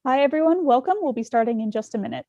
Hi, everyone. Welcome. We'll be starting in just a minute.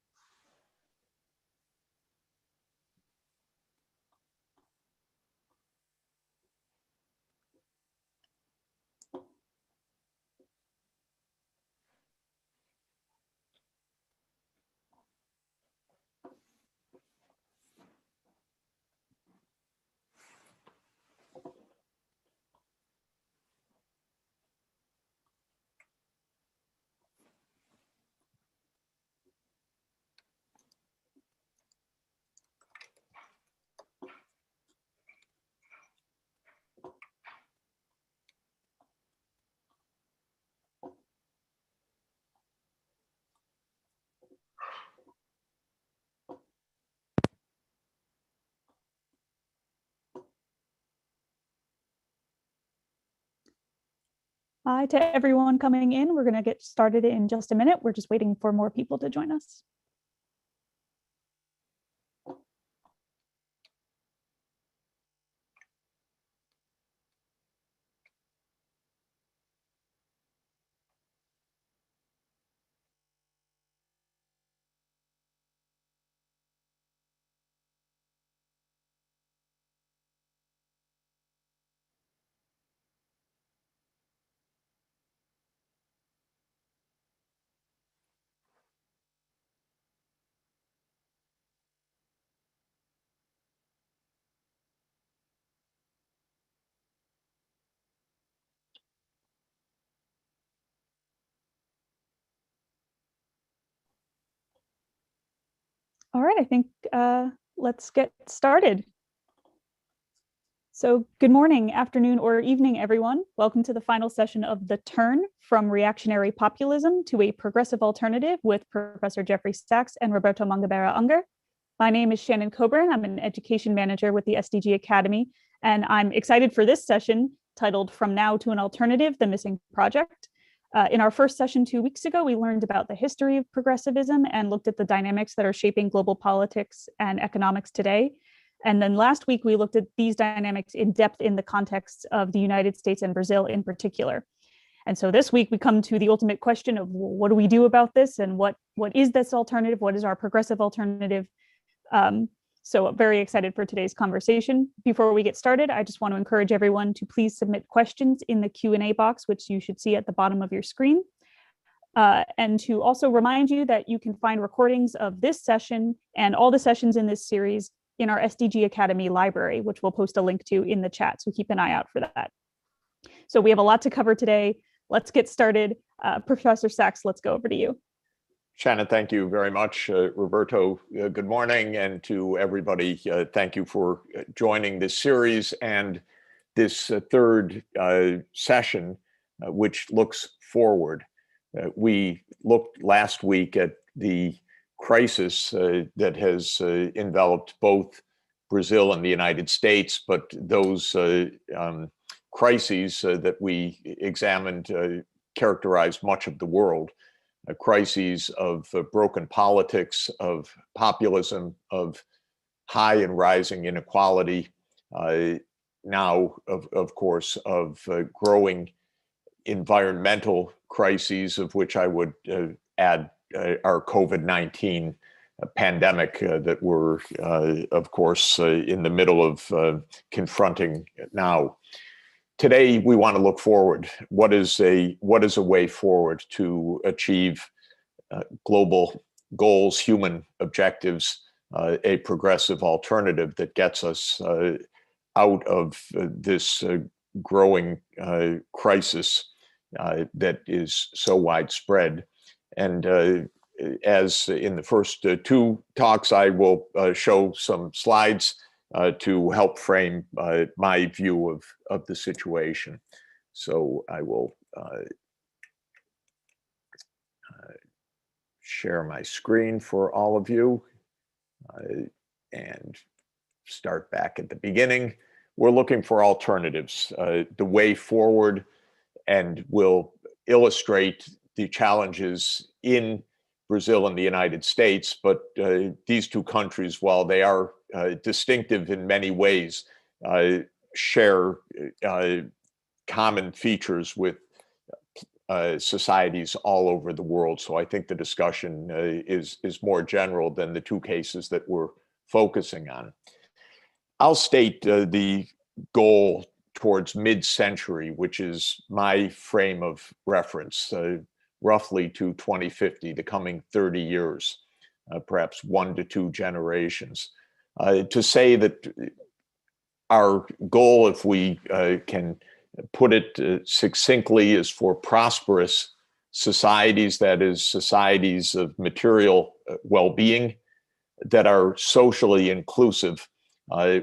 Hi to everyone coming in. We're going to get started in just a minute. We're just waiting for more people to join us. All right, I think let's get started. So good morning, afternoon, or evening, everyone. Welcome to the final session of The Turn, From Reactionary Populism to a Progressive Alternative with Professor Jeffrey Sachs and Roberto Mangabera-Unger. My name is Shannon Coburn. I'm an education manager with the SDG Academy, and I'm excited for this session titled From Now to an Alternative, The Missing Project. In our first session 2 weeks ago, we learned about the history of progressivism and looked at the dynamics that are shaping global politics and economics today. And then last week, we looked at these dynamics in depth in the context of the United States and Brazil in particular. And so this week, we come to the ultimate question of what do we do about this, and what is this alternative? What is our progressive alternative? So very excited for today's conversation. Before we get started, I just want to encourage everyone to please submit questions in the Q&A box, which you should see at the bottom of your screen. And to also remind you that you can find recordings of this session and all the sessions in this series in our SDG Academy library, which we'll post a link to in the chat. So keep an eye out for that. So we have a lot to cover today. Let's get started. Professor Sachs, let's go over to you. Shannon, thank you very much. Roberto, good morning. And to everybody, thank you for joining this series and this third session, which looks forward. We looked last week at the crisis that has enveloped both Brazil and the United States, but those crises that we examined characterized much of the world. Crises of broken politics, of populism, of high and rising inequality, now, of course, of growing environmental crises, of which I would add our COVID-19 pandemic that we're, of course, in the middle of confronting now. Today, we want to look forward. What is a way forward to achieve global goals, human objectives, a progressive alternative that gets us out of this growing crisis that is so widespread. And as in the first two talks, I will show some slides to help frame my view of the situation. So I will share my screen for all of you and start back at the beginning. We're looking for alternatives, the way forward, and will illustrate the challenges in Brazil and the United States. But these two countries, while they are distinctive in many ways, share common features with societies all over the world. So I think the discussion is more general than the two cases that we're focusing on. I'll state the goal towards mid-century, which is my frame of reference, roughly to 2050, the coming 30 years, perhaps 1 to 2 generations. To say that our goal, if we can put it succinctly, is for prosperous societies, that is, societies of material well-being that are socially inclusive,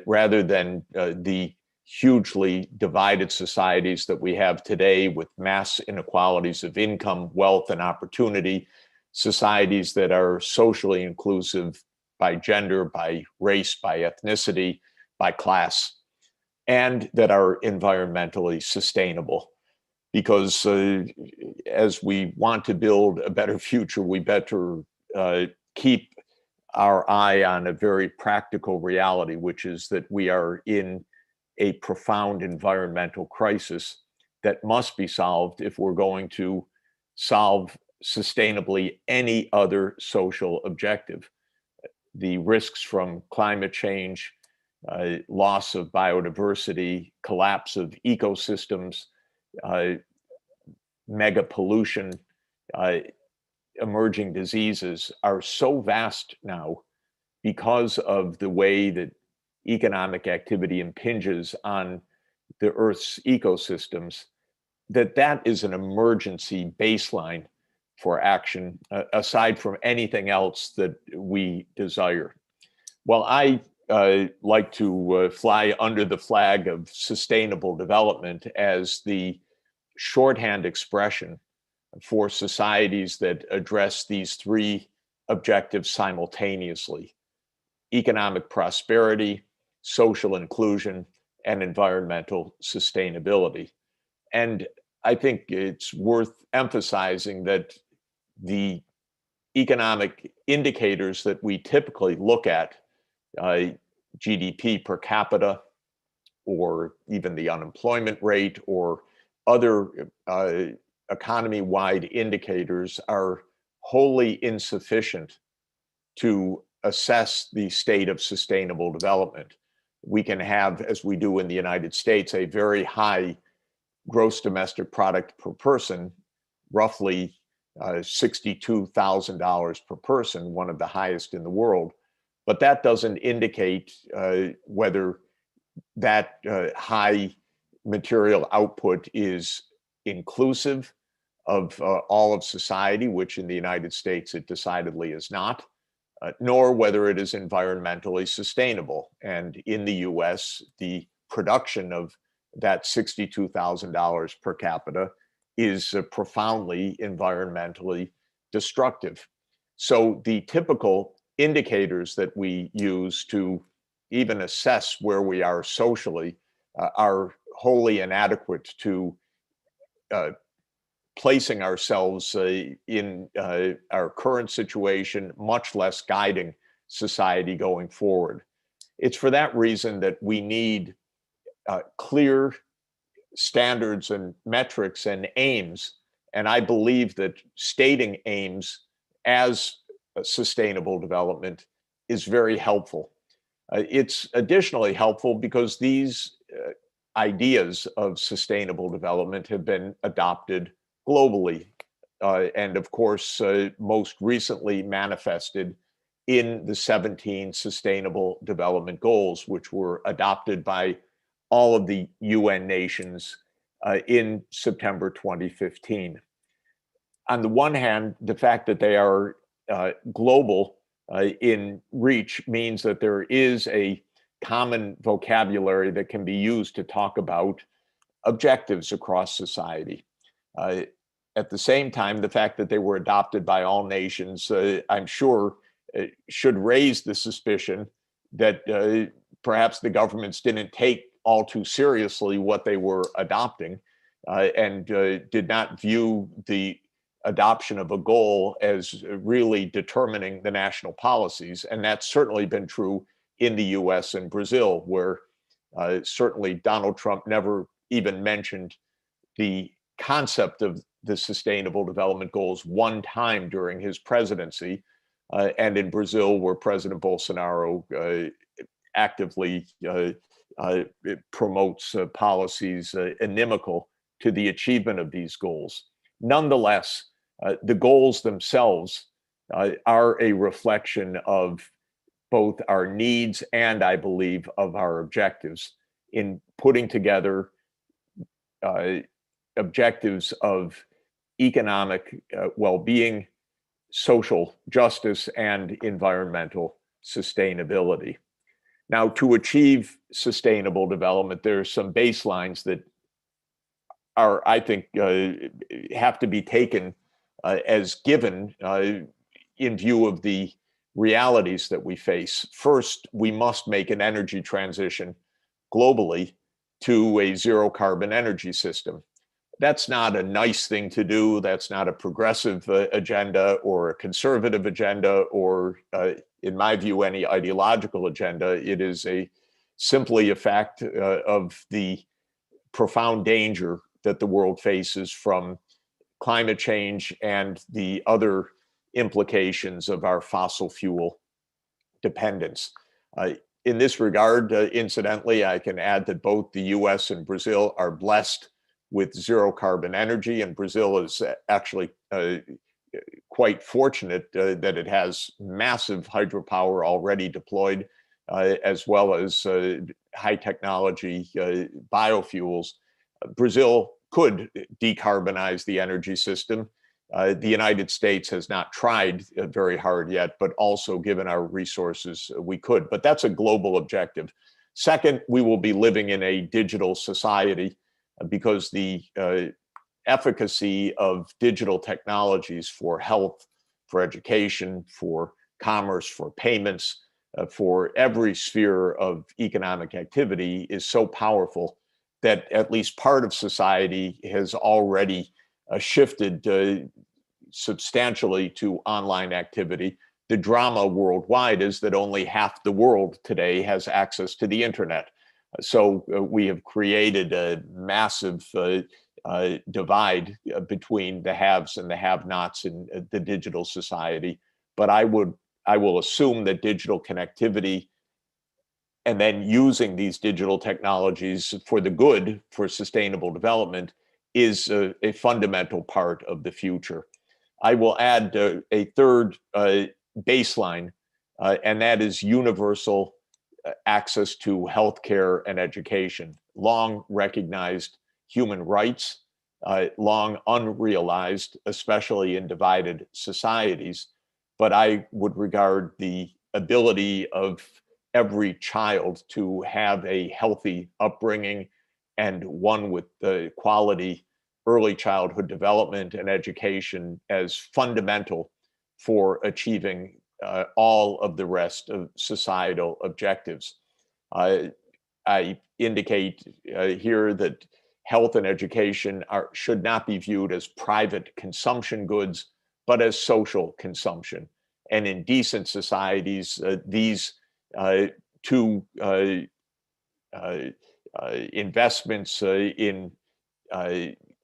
rather than the hugely divided societies that we have today with mass inequalities of income, wealth, and opportunity, societies that are socially inclusive by gender, by race, by ethnicity, by class, and that are environmentally sustainable. Because as we want to build a better future, we better keep our eye on a very practical reality, which is that we are in a profound environmental crisis that must be solved if we're going to solve sustainably any other social objective. The risks from climate change, loss of biodiversity, collapse of ecosystems, mega pollution, emerging diseases are so vast now because of the way that economic activity impinges on the Earth's ecosystems, that is an emergency baseline for action, aside from anything else that we desire. Well, I like to fly under the flag of sustainable development as the shorthand expression for societies that address these three objectives simultaneously: economic prosperity, social inclusion, and environmental sustainability. And I think it's worth emphasizing that the economic indicators that we typically look at, GDP per capita, or even the unemployment rate, or other economy-wide indicators, are wholly insufficient to assess the state of sustainable development. We can have, as we do in the United States, a very high gross domestic product per person, roughly $62,000 per person, one of the highest in the world. But that doesn't indicate whether that high material output is inclusive of all of society, which in the United States it decidedly is not, nor whether it is environmentally sustainable. And in the US, the production of that $62,000 per capita is profoundly environmentally destructive. So the typical indicators that we use to even assess where we are socially are wholly inadequate to placing ourselves in our current situation, much less guiding society going forward. It's for that reason that we need clear standards and metrics and aims. And I believe that stating aims as sustainable development is very helpful. It's additionally helpful because these ideas of sustainable development have been adopted globally, and of course, most recently manifested in the 17 Sustainable Development Goals, which were adopted by all of the UN nations in September 2015. On the one hand, the fact that they are global in reach means that there is a common vocabulary that can be used to talk about objectives across society. At the same time, the fact that they were adopted by all nations, I'm sure, should raise the suspicion that perhaps the governments didn't take all too seriously what they were adopting, and did not view the adoption of a goal as really determining the national policies. And that's certainly been true in the US and Brazil, where certainly Donald Trump never even mentioned the concept of the Sustainable Development Goals one time during his presidency, and in Brazil, where President Bolsonaro actively promotes policies inimical to the achievement of these goals. Nonetheless, the goals themselves are a reflection of both our needs and, I believe, of our objectives in putting together objectives of economic well-being, social justice, and environmental sustainability. Now, to achieve sustainable development, there are some baselines that are, I think, have to be taken as given in view of the realities that we face. First, we must make an energy transition globally to a zero carbon energy system. That's not a nice thing to do. That's not a progressive agenda or a conservative agenda or, in my view, any ideological agenda. It is simply a fact of the profound danger that the world faces from climate change and the other implications of our fossil fuel dependence. In this regard, incidentally, I can add that both the US and Brazil are blessed with zero carbon energy, and Brazil is actually quite fortunate that it has massive hydropower already deployed, as well as high technology biofuels. Brazil could decarbonize the energy system. The United States has not tried very hard yet, but also given our resources, we could. But that's a global objective. Second, we will be living in a digital society because the efficacy of digital technologies for health, for education, for commerce, for payments, for every sphere of economic activity is so powerful that at least part of society has already shifted substantially to online activity. The drama worldwide is that only half the world today has access to the internet. So we have created a massive divide between the haves and the have-nots in the digital society. But I will assume that digital connectivity and then using these digital technologies for the good, for sustainable development, is a fundamental part of the future. I will add a third baseline, and that is universal access to healthcare and education. Long recognized human rights, long unrealized, especially in divided societies. But I would regard the ability of every child to have a healthy upbringing and one with the quality early childhood development and education as fundamental for achieving all of the rest of societal objectives. I indicate here that health and education should not be viewed as private consumption goods, but as social consumption. And in decent societies, these two investments in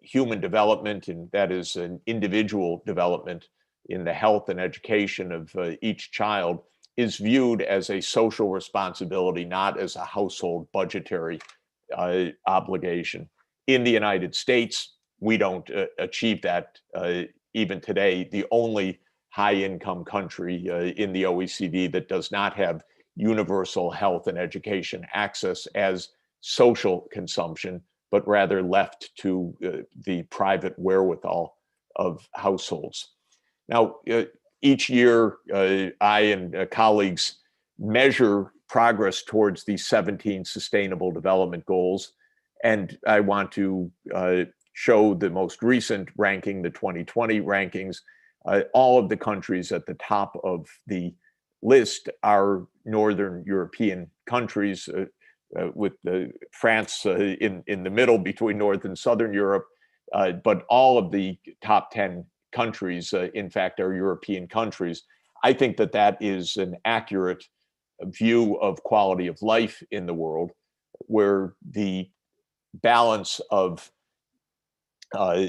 human development, and that is an individual development in the health and education of each child, is viewed as a social responsibility, not as a household budgetary obligation. In the United States, we don't achieve that even today. The only high-income country in the OECD that does not have universal health and education access as social consumption, but rather left to the private wherewithal of households. Now, each year, I and colleagues measure progress towards the 17 Sustainable Development Goals. And I want to show the most recent ranking, the 2020 rankings. All of the countries at the top of the list are Northern European countries, with France in the middle between North and Southern Europe. But all of the top 10 countries, in fact, are European countries. I think that that is an accurate view of quality of life in the world, where the balance of uh,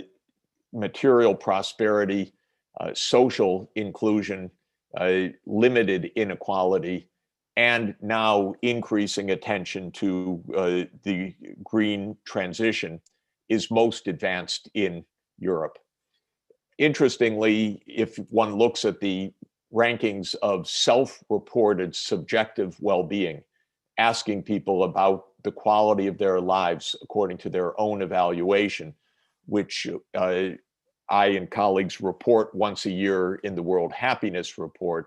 material prosperity, social inclusion, limited inequality, and now increasing attention to the green transition is most advanced in Europe. Interestingly, if one looks at the rankings of self-reported subjective well-being, asking people about the quality of their lives according to their own evaluation, which I and colleagues report once a year in the World Happiness Report,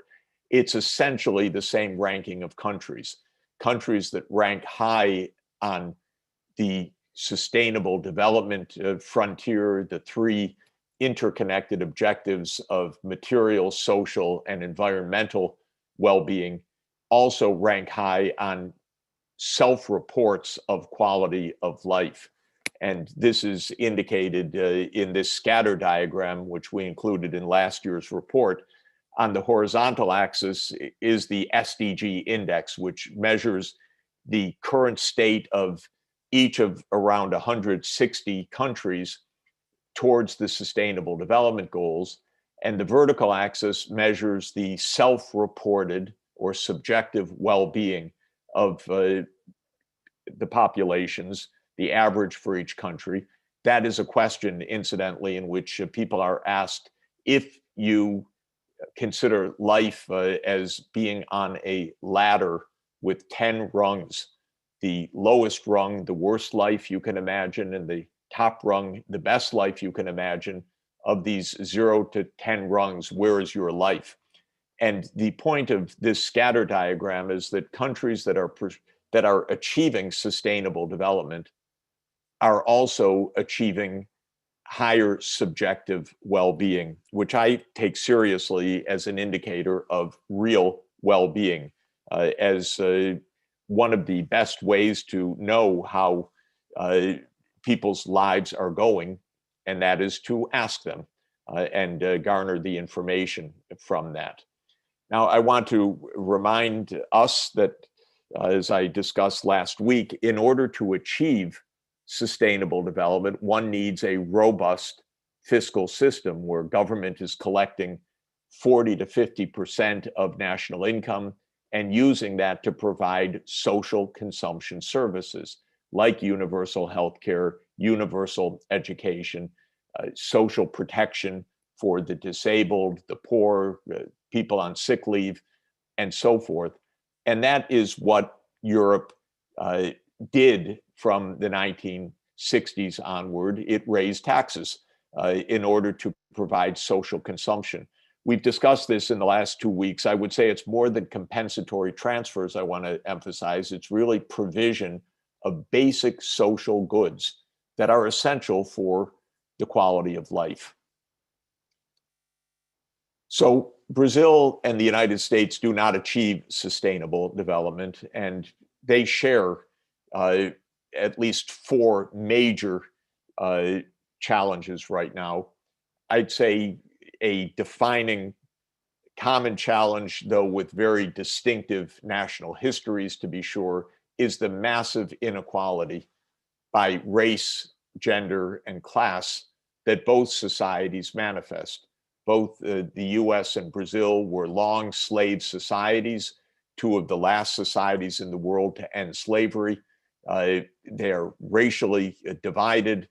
it's essentially the same ranking of countries. Countries that rank high on the sustainable development frontier, the three interconnected objectives of material, social, and environmental well-being, also rank high on self-reports of quality of life. And this is indicated in this scatter diagram, which we included in last year's report. On the horizontal axis is the SDG index, which measures the current state of each of around 160 countries towards the Sustainable Development Goals. And the vertical axis measures the self-reported or subjective well-being of the populations, the average for each country. That is a question, incidentally, in which people are asked if you consider life as being on a ladder with 10 rungs. The lowest rung, the worst life you can imagine, and the top rung, the best life you can imagine. Of these 0 to 10 rungs, where is your life? And the point of this scatter diagram is that countries that are achieving sustainable development are also achieving higher subjective well-being, which I take seriously as an indicator of real well-being, as one of the best ways to know how people's lives are going, and that is to ask them and garner the information from that. Now, I want to remind us that, as I discussed last week, in order to achieve sustainable development, one needs a robust fiscal system where government is collecting 40 to 50% of national income and using that to provide social consumption services like universal health care, universal education, social protection for the disabled, the poor, people on sick leave, and so forth. And that is what Europe did from the 1960s onward. It raised taxes in order to provide social consumption. We've discussed this in the last 2 weeks. I would say it's more than compensatory transfers, I want to emphasize. It's really provision of basic social goods that are essential for the quality of life. So Brazil and the United States do not achieve sustainable development, and they share at least 4 major challenges right now. I'd say a defining common challenge, though with very distinctive national histories to be sure, is the massive inequality by race, gender, and class that both societies manifest. Both the US and Brazil were long slave societies, 2 of the last societies in the world to end slavery. They are racially divided.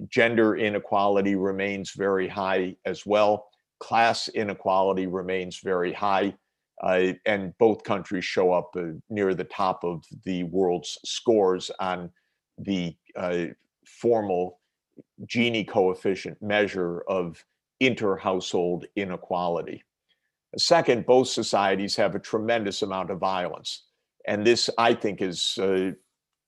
Gender inequality remains very high as well. Class inequality remains very high. And both countries show up near the top of the world's scores on the formal Gini coefficient measure of inter-household inequality. Second, both societies have a tremendous amount of violence. And this, I think, is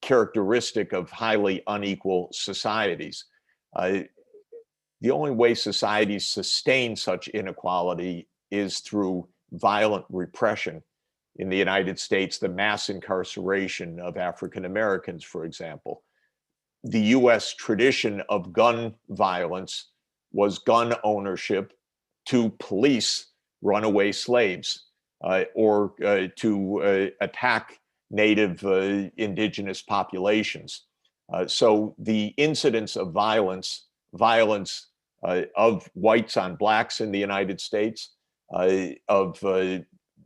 characteristic of highly unequal societies. The only way societies sustain such inequality is through violent repression. In the United States, the mass incarceration of African Americans, for example. The US tradition of gun violence was gun ownership to police runaway slaves or to attack native indigenous populations. So the incidence of violence violence of whites on blacks in the United States, of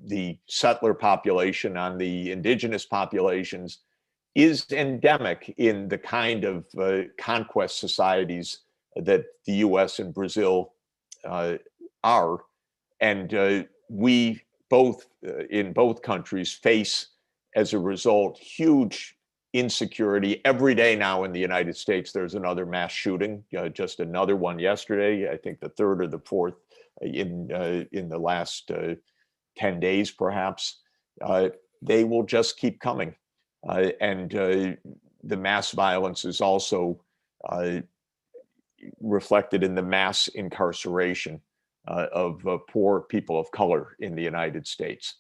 the settler population on the indigenous populations, is endemic in the kind of conquest societies that the US and Brazil are. And we both, in both countries, face, as a result, huge insecurity. Every day now in the United States, there's another mass shooting, just another one yesterday, I think the third or the fourth in the last 10 days, perhaps. They will just keep coming. And the mass violence is also reflected in the mass incarceration of poor people of color in the United States.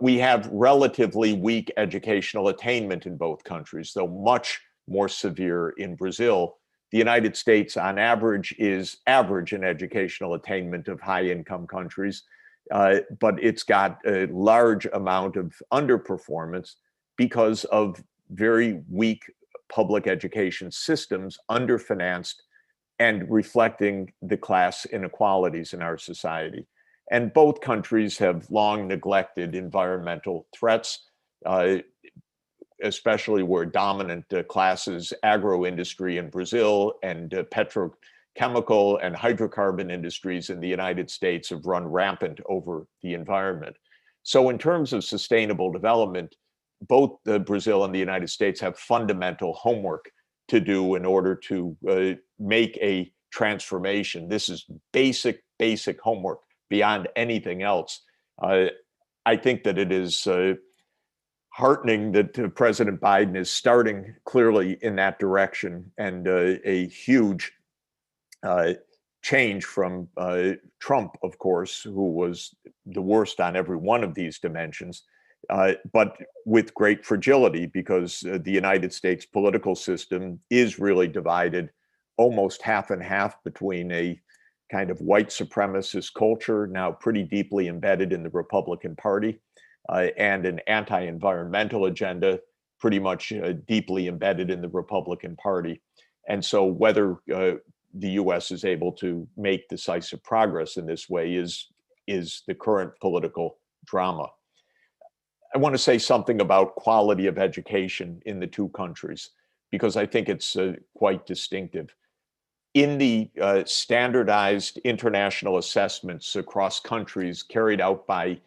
We have relatively weak educational attainment in both countries, though much more severe in Brazil. The United States, on average, is average in educational attainment of high-income countries, but it's got a large amount of underperformance because of very weak public education systems, underfinanced, and reflecting the class inequalities in our society. And both countries have long neglected environmental threats, especially where dominant classes, agro-industry in Brazil and petrochemical and hydrocarbon industries in the United States have run rampant over the environment. So in terms of sustainable development, both Brazil and the United States have fundamental homework to do in order to make a transformation. This is basic homework beyond anything else. I think that it is heartening that President Biden is starting clearly in that direction, and a huge change from Trump, of course, who was the worst on every one of these dimensions, but with great fragility, because the United States political system is really divided almost half and half between a kind of white supremacist culture, now pretty deeply embedded in the Republican Party, and an anti-environmental agenda, pretty much deeply embedded in the Republican Party. And so whether the US is able to make decisive progress in this way is the current political drama. I want to say something about quality of education in the two countries, because I think it's quite distinctive. In the standardized international assessments across countries carried out by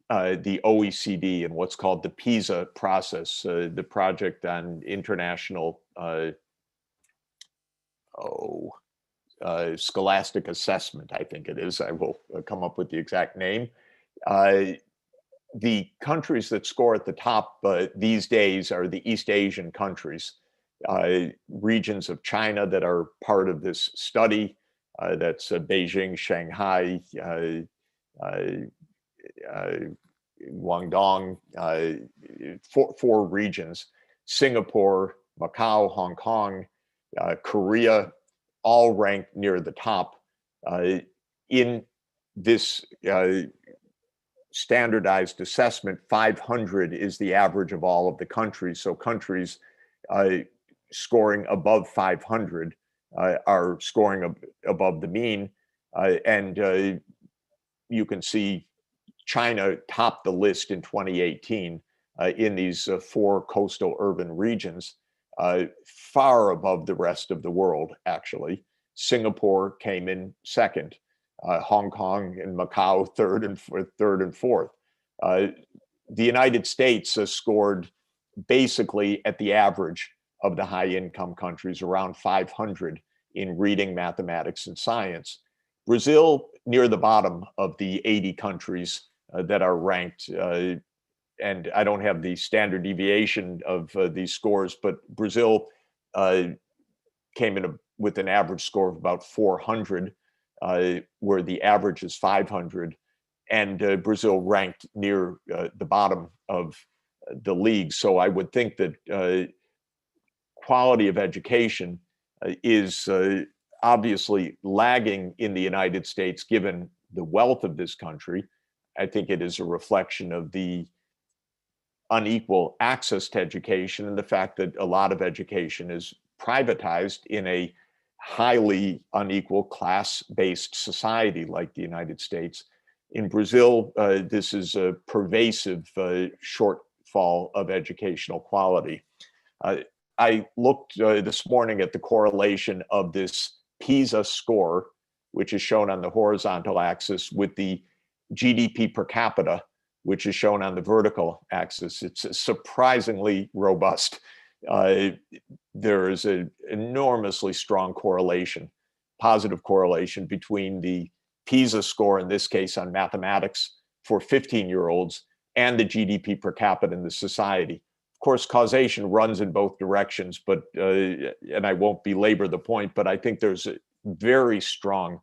the OECD and what's called the PISA process, the project on international scholastic assessment, I think it is. I will come up with the exact name. The countries that score at the top these days are the East Asian countries, regions of China that are part of this study. That's Beijing, Shanghai, Guangdong, four regions: Singapore, Macau, Hong Kong, Korea, all ranked near the top. In this standardized assessment, 500 is the average of all of the countries. So countries scoring above 500 are scoring above the mean. And you can see China topped the list in 2018 in these four coastal urban regions, far above the rest of the world, actually. Singapore came in second. Hong Kong and Macau third and fourth. The United States scored basically at the average of the high-income countries, around 500 in reading, mathematics, and science. Brazil near the bottom of the 80 countries that are ranked, and I don't have the standard deviation of these scores, but Brazil came in with an average score of about 400. Where the average is 500, and Brazil ranked near the bottom of the league. So I would think that quality of education is obviously lagging in the United States, given the wealth of this country. I think it is a reflection of the unequal access to education and the fact that a lot of education is privatized in a highly unequal class-based society like the United States. In Brazil, this is a pervasive shortfall of educational quality. I looked this morning at the correlation of this PISA score, which is shown on the horizontal axis, with the GDP per capita, which is shown on the vertical axis. It's surprisingly robust. There is an enormously strong correlation, positive correlation between the PISA score, in this case on mathematics, for 15-year-olds and the GDP per capita in the society. Of course, causation runs in both directions, but and I won't belabor the point, but I think there's a very strong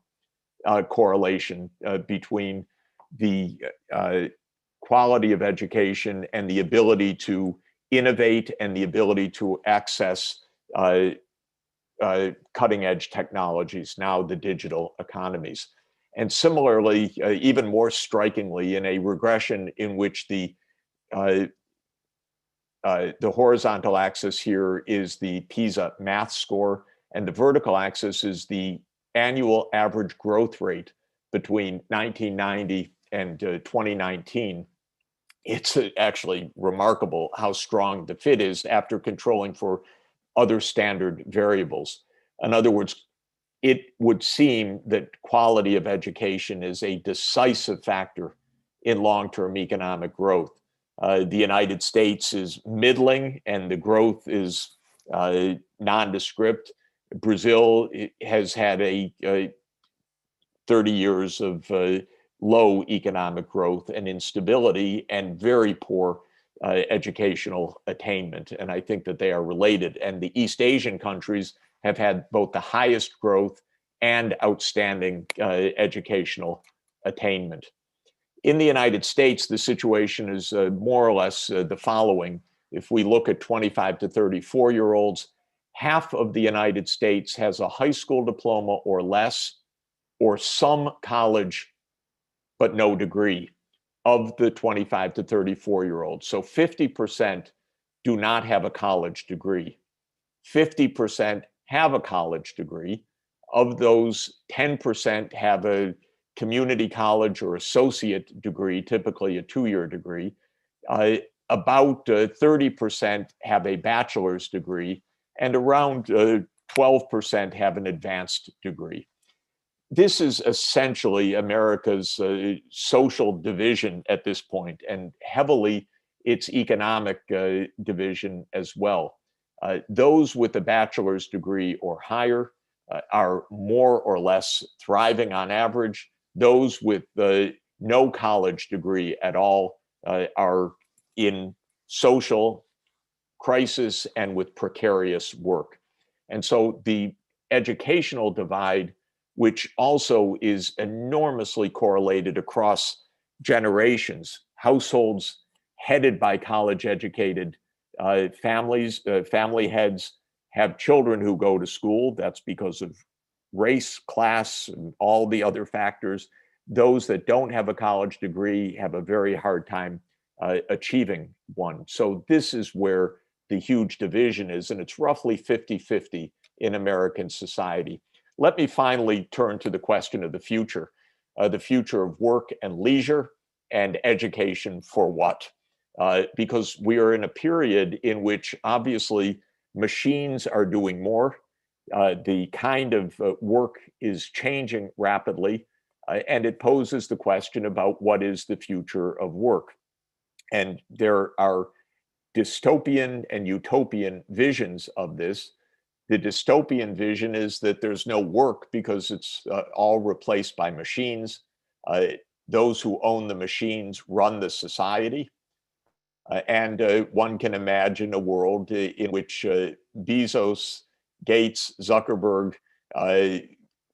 correlation between the quality of education and the ability to innovate and the ability to access cutting edge technologies, now the digital economies. And similarly, even more strikingly, in a regression in which the horizontal axis here is the PISA math score, and the vertical axis is the annual average growth rate between 1990 and 2019. It's actually remarkable how strong the fit is after controlling for other standard variables. In other words, it would seem that quality of education is a decisive factor in long-term economic growth. The United States is middling and the growth is nondescript. Brazil has had a 30 years of low economic growth and instability and very poor educational attainment. And I think that they are related. And the East Asian countries have had both the highest growth and outstanding educational attainment. In the United States, the situation is more or less the following. If we look at 25 to 34-year-olds, half of the United States has a high school diploma or less, or some college, but no degree, of the 25 to 34-year-olds. So 50% do not have a college degree. 50% have a college degree. Of those, 10% have a community college or associate degree, typically a 2-year degree. About 30% have a bachelor's degree, and around 12% have an advanced degree. This is essentially America's social division at this point, and heavily its economic division as well. Those with a bachelor's degree or higher are more or less thriving on average. Those with no college degree at all are in social crisis and with precarious work. And so the educational divide, which also is enormously correlated across generations, households headed by college-educated families, family heads have children who go to school. That's because of race, class, and all the other factors. Those that don't have a college degree have a very hard time achieving one. So this is where the huge division is, and it's roughly 50-50 in American society. Let me finally turn to the question of the future of work and leisure and education for what? Because we are in a period in which obviously machines are doing more. The kind of work is changing rapidly, and it poses the question about what is the future of work. And there are dystopian and utopian visions of this. The dystopian vision is that there's no work because it's all replaced by machines. Those who own the machines run the society. And one can imagine a world in which Bezos, Gates, Zuckerberg,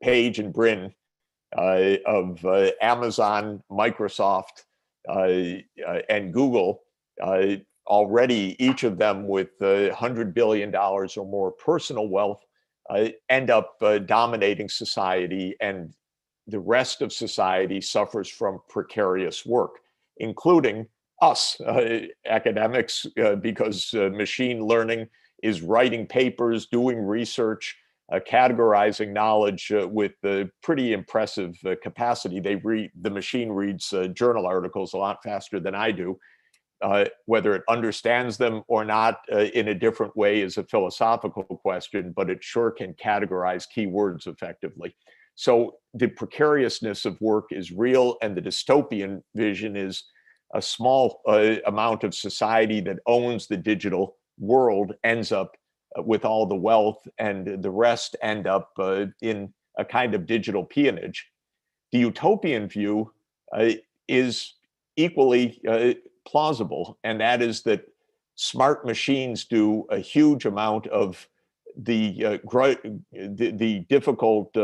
Page and Brin of Amazon, Microsoft, and Google, already each of them with $100 billion or more personal wealth, end up dominating society, and the rest of society suffers from precarious work, including us, academics, because machine learning is writing papers, doing research, categorizing knowledge with pretty impressive capacity. The machine reads journal articles a lot faster than I do. Whether it understands them or not in a different way is a philosophical question, but it sure can categorize keywords effectively. So the precariousness of work is real, and the dystopian vision is a small amount of society that owns the digital world ends up with all the wealth, and the rest end up in a kind of digital peonage. The utopian view is equally plausible, and that is that smart machines do a huge amount of the difficult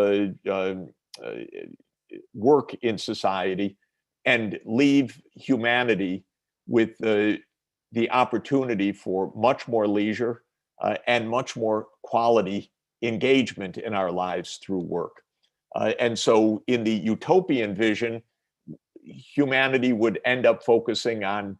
work in society, and leave humanity with the opportunity for much more leisure and much more quality engagement in our lives through work. And so in the utopian vision, humanity would end up focusing on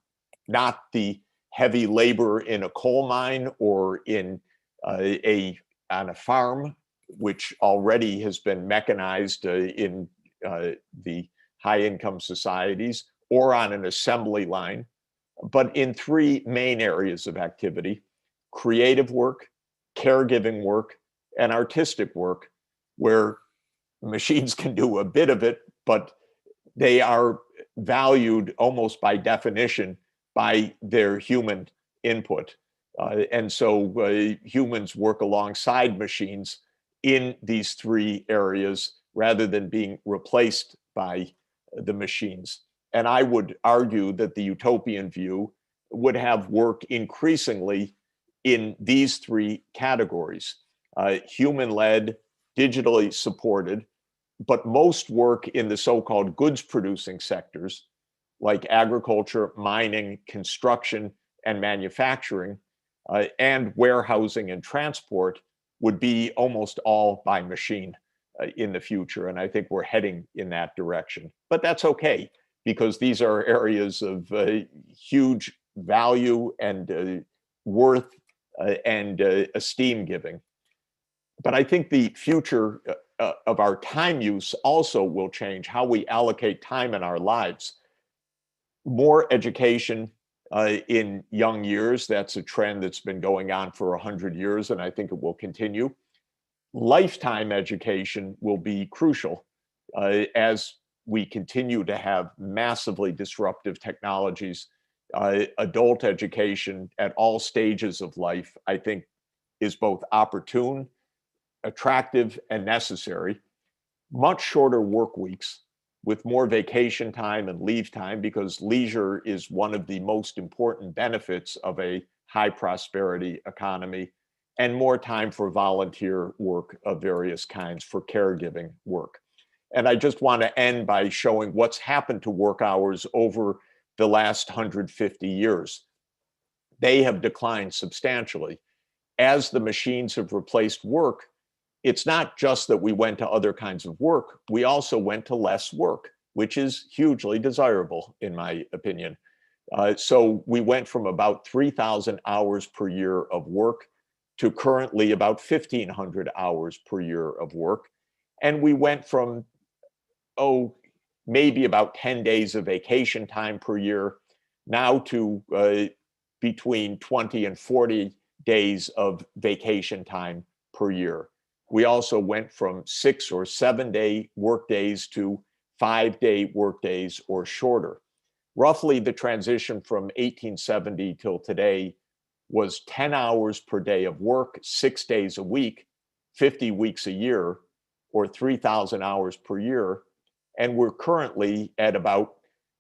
not the heavy labor in a coal mine or in on a farm, which already has been mechanized in the high-income societies, or on an assembly line, but in three main areas of activity: creative work, caregiving work, and artistic work, where machines can do a bit of it, but they are valued almost by definition by their human input. And so humans work alongside machines in these three areas rather than being replaced by the machines. And I would argue that the utopian view would have work increasingly in these three categories: human-led, digitally supported, but most work in the so-called goods producing sectors like agriculture, mining, construction, and manufacturing, and warehousing and transport would be almost all by machine in the future. And I think we're heading in that direction. But that's okay, because these are areas of huge value and worth and esteem giving. But I think the future of our time use also will change how we allocate time in our lives. More education in young years. That's a trend that's been going on for 100 years, and I think it will continue. Lifetime education will be crucial as we continue to have massively disruptive technologies. Adult education at all stages of life, I think, is both opportune, attractive, and necessary. Much shorter work weeks with more vacation time and leave time, because leisure is one of the most important benefits of a high prosperity economy, and more time for volunteer work of various kinds, for caregiving work. And I just want to end by showing what's happened to work hours over the last 150 years. They have declined substantially. As the machines have replaced work, it's not just that we went to other kinds of work, we also went to less work, which is hugely desirable, in my opinion. So we went from about 3,000 hours per year of work to currently about 1,500 hours per year of work. And we went from, maybe about 10 days of vacation time per year, now to between 20 and 40 days of vacation time per year. We also went from 6 or 7 day work days to 5 day work days or shorter. Roughly the transition from 1870 till today was 10 hours per day of work, 6 days a week, 50 weeks a year, or 3,000 hours per year. And we're currently at about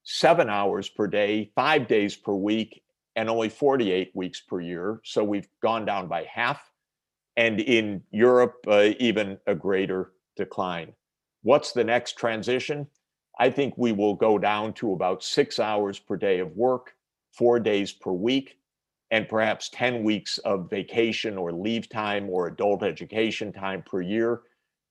7 hours per day, 5 days per week, and only 48 weeks per year. So we've gone down by half. And in Europe, even a greater decline. What's the next transition? I think we will go down to about 6 hours per day of work, 4 days per week, and perhaps 10 weeks of vacation or leave time or adult education time per year,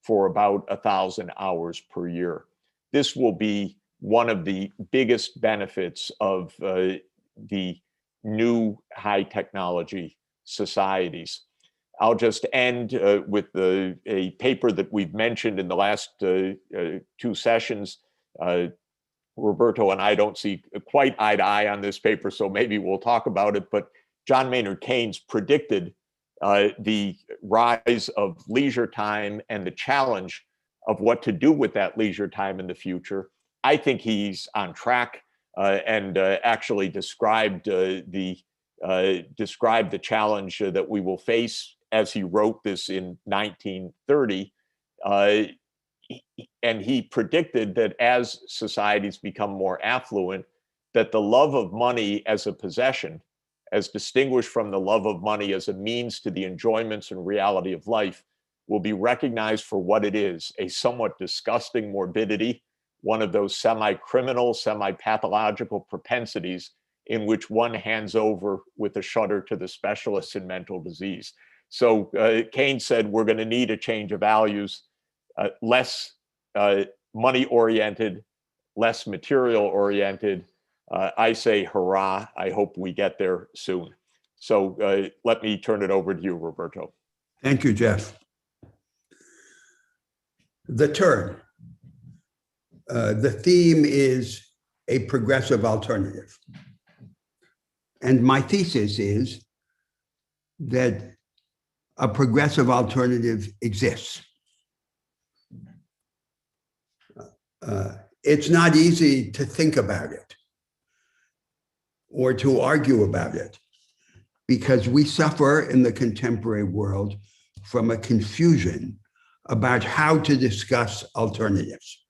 for about 1,000 hours per year. This will be one of the biggest benefits of the new high technology societies. I'll just end with a paper that we've mentioned in the last two sessions. Roberto and I don't see quite eye to eye on this paper, so maybe we'll talk about it. But John Maynard Keynes predicted the rise of leisure time and the challenge of what to do with that leisure time in the future. I think he's on track and actually described the challenge that we will face as he wrote this in 1930. And he predicted that as societies become more affluent, that the love of money as a possession, as distinguished from the love of money as a means to the enjoyments and reality of life, will be recognized for what it is, a somewhat disgusting morbidity, one of those semi-criminal, semi-pathological propensities in which one hands over with a shudder to the specialists in mental disease. So Keynes said, we're going to need a change of values, less money-oriented, less material-oriented. I say hurrah. I hope we get there soon. So let me turn it over to you, Roberto. Thank you, Jeff. The turn. The theme is a progressive alternative. And my thesis is that a progressive alternative exists. It's not easy to think about it or to argue about it, because we suffer in the contemporary world from a confusion about how to discuss alternatives,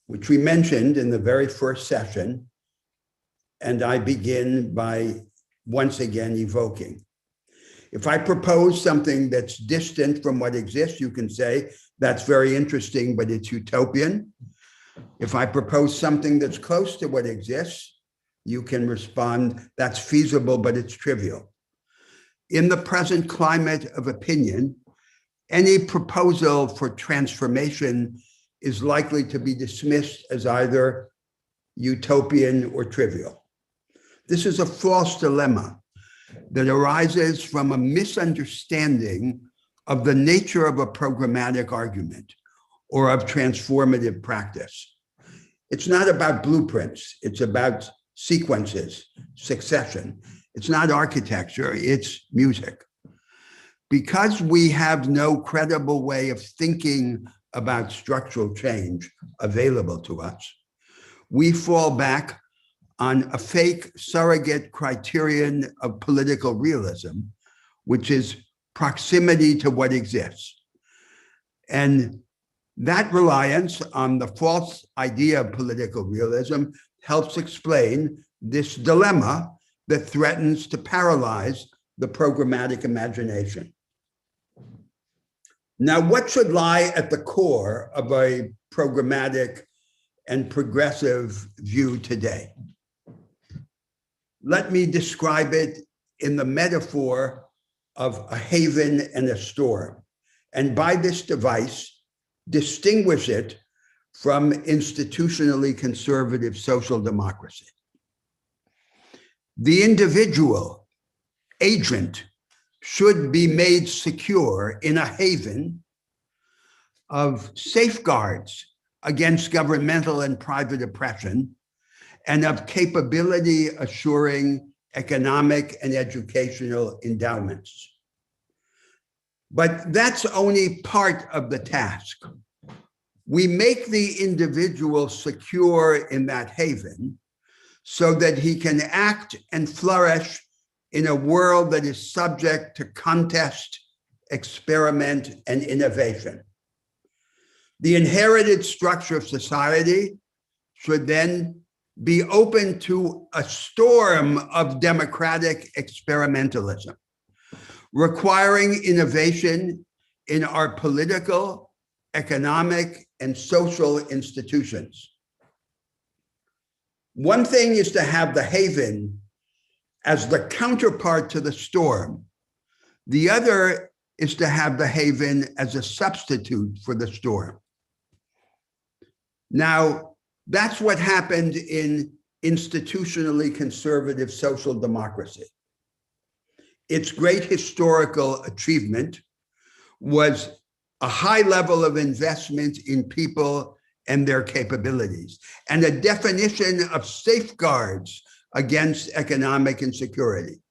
which we mentioned in the very first session. And I begin by once again evoking. If I propose something that's distant from what exists, you can say, that's very interesting, but it's utopian. If I propose something that's close to what exists, you can respond, that's feasible, but it's trivial. In the present climate of opinion, any proposal for transformation is likely to be dismissed as either utopian or trivial. This is a false dilemma that arises from a misunderstanding of the nature of a programmatic argument or of transformative practice. It's not about blueprints, it's about sequences, succession. It's not architecture, it's music. Because we have no credible way of thinking about structural change available to us, we fall back on a fake surrogate criterion of political realism, which is proximity to what exists. And that reliance on the false idea of political realism helps explain this dilemma that threatens to paralyze the programmatic imagination. Now, what should lie at the core of a programmatic and progressive view today? Let me describe it in the metaphor of a haven and a storm, and by this device, distinguish it from institutionally conservative social democracy. The individual agent should be made secure in a haven of safeguards against governmental and private oppression, and of capability assuring economic and educational endowments. But that's only part of the task. We make the individual secure in that haven so that he can act and flourish in a world that is subject to contest, experiment, and innovation. The inherited structure of society should then be open to a storm of democratic experimentalism, requiring innovation in our political, economic, and social institutions. One thing is to have the haven as the counterpart to the storm. The other is to have the haven as a substitute for the storm. Now, that's what happened in institutionally conservative social democracy. its great historical achievement was a high level of investment in people and their capabilities, and a definition of safeguards against economic insecurity.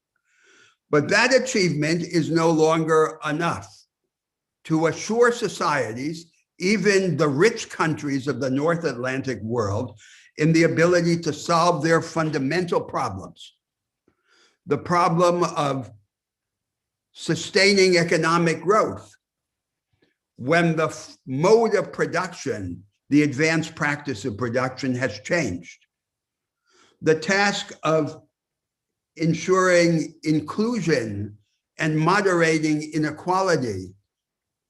But that achievement is no longer enough to assure societies, even the rich countries of the North Atlantic world, in the ability to solve their fundamental problems. The problem of sustaining economic growth when the mode of production, the advanced practice of production, has changed. The task of ensuring inclusion and moderating inequality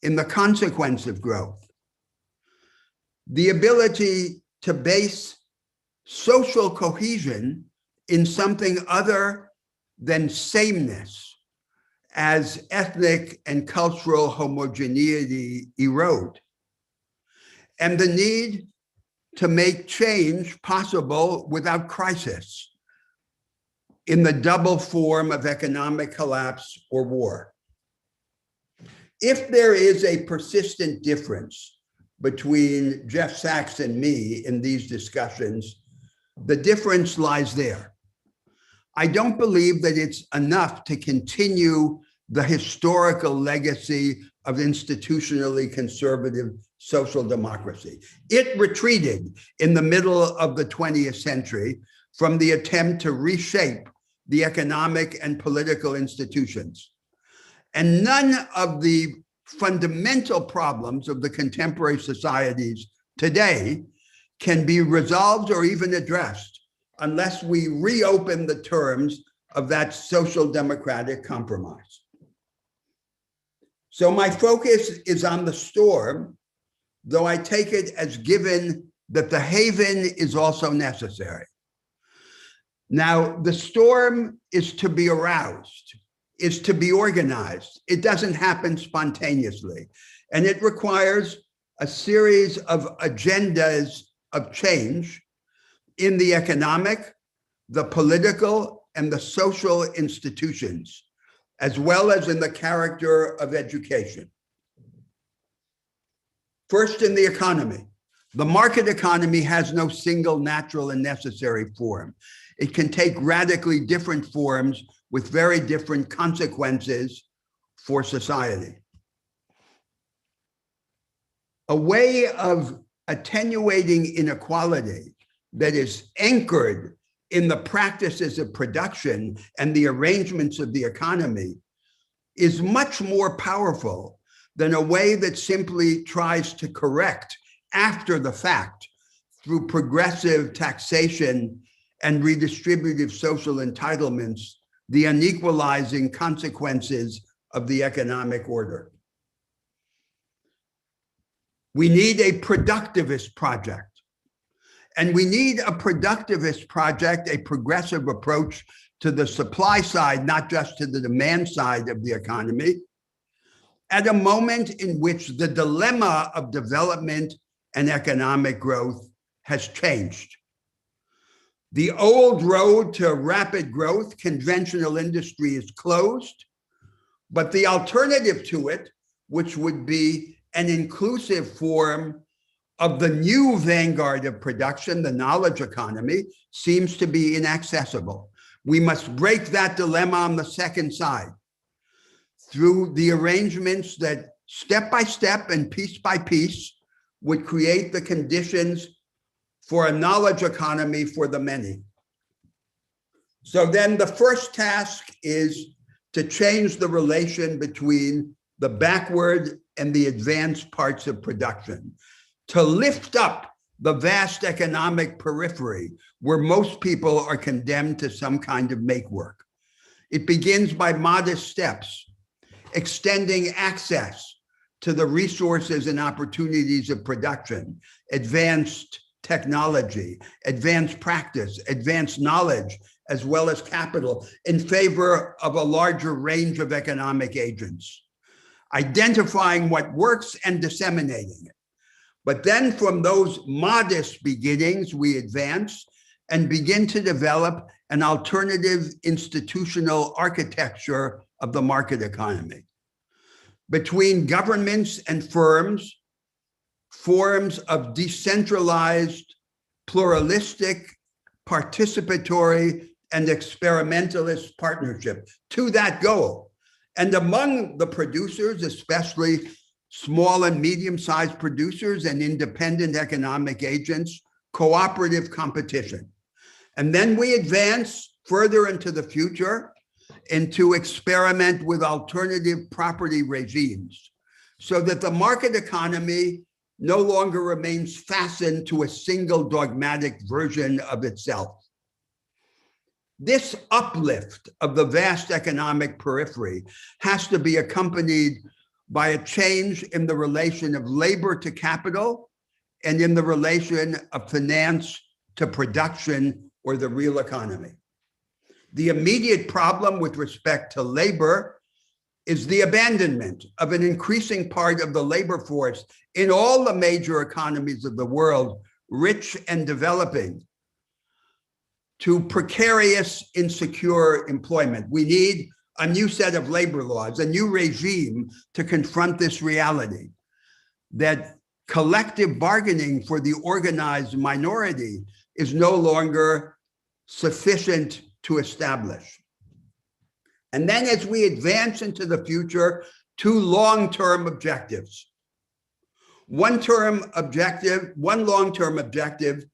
in the consequence of growth. The ability to base social cohesion in something other than sameness as ethnic and cultural homogeneity erode. And the need to make change possible without crisis in the double form of economic collapse or war. If there is a persistent difference between Jeff Sachs and me in these discussions, the difference lies there. I don't believe that it's enough to continue the historical legacy of institutionally conservative social democracy. It retreated in the middle of the 20th century from the attempt to reshape the economic and political institutions. And none of the fundamental problems of the contemporary societies today can be resolved or even addressed unless we reopen the terms of that social democratic compromise. So my focus is on the storm, though I take it as given that the haven is also necessary. Now, the storm is to be aroused, is to be organized. It doesn't happen spontaneously, and it requires a series of agendas of change in the economic, the political, and the social institutions, as well as in the character of education. First, in the economy. The market economy has no single natural and necessary form. It can take radically different forms with very different consequences for society. A way of attenuating inequality that is anchored in the practices of production and the arrangements of the economy is much more powerful than a way that simply tries to correct after the fact through progressive taxation and redistributive social entitlements the unequalizing consequences of the economic order. We need a productivist project. And we need a productivist project, a progressive approach to the supply side, not just to the demand side of the economy, at a moment in which the dilemma of development and economic growth has changed. The old road to rapid growth, conventional industry, is closed, but the alternative to it, which would be an inclusive form of the new vanguard of production, the knowledge economy, seems to be inaccessible. We must break that dilemma on the second side through the arrangements that step by step and piece by piece would create the conditions for a knowledge economy for the many. So then the first task is to change the relation between the backward and the advanced parts of production, to lift up the vast economic periphery where most people are condemned to some kind of make work. It begins by modest steps, extending access to the resources and opportunities of production, advanced technology, advanced practice, advanced knowledge, as well as capital in favor of a larger range of economic agents, identifying what works and disseminating it. But then from those modest beginnings, we advance and begin to develop an alternative institutional architecture of the market economy. Between governments and firms, forms of decentralized, pluralistic, participatory, and experimentalist partnership to that goal. And among the producers, especially small and medium-sized producers and independent economic agents, cooperative competition. And then we advance further into the future into experiment with alternative property regimes so that the market economy no longer remains fastened to a single dogmatic version of itself. This uplift of the vast economic periphery has to be accompanied by a change in the relation of labor to capital and in the relation of finance to production or the real economy. The immediate problem with respect to labor is the abandonment of an increasing part of the labor force in all the major economies of the world, rich and developing, to precarious, insecure employment. We need a new set of labor laws, a new regime to confront this reality that collective bargaining for the organized minority is no longer sufficient to establish. And then as we advance into the future, two long-term objectives. One long-term objective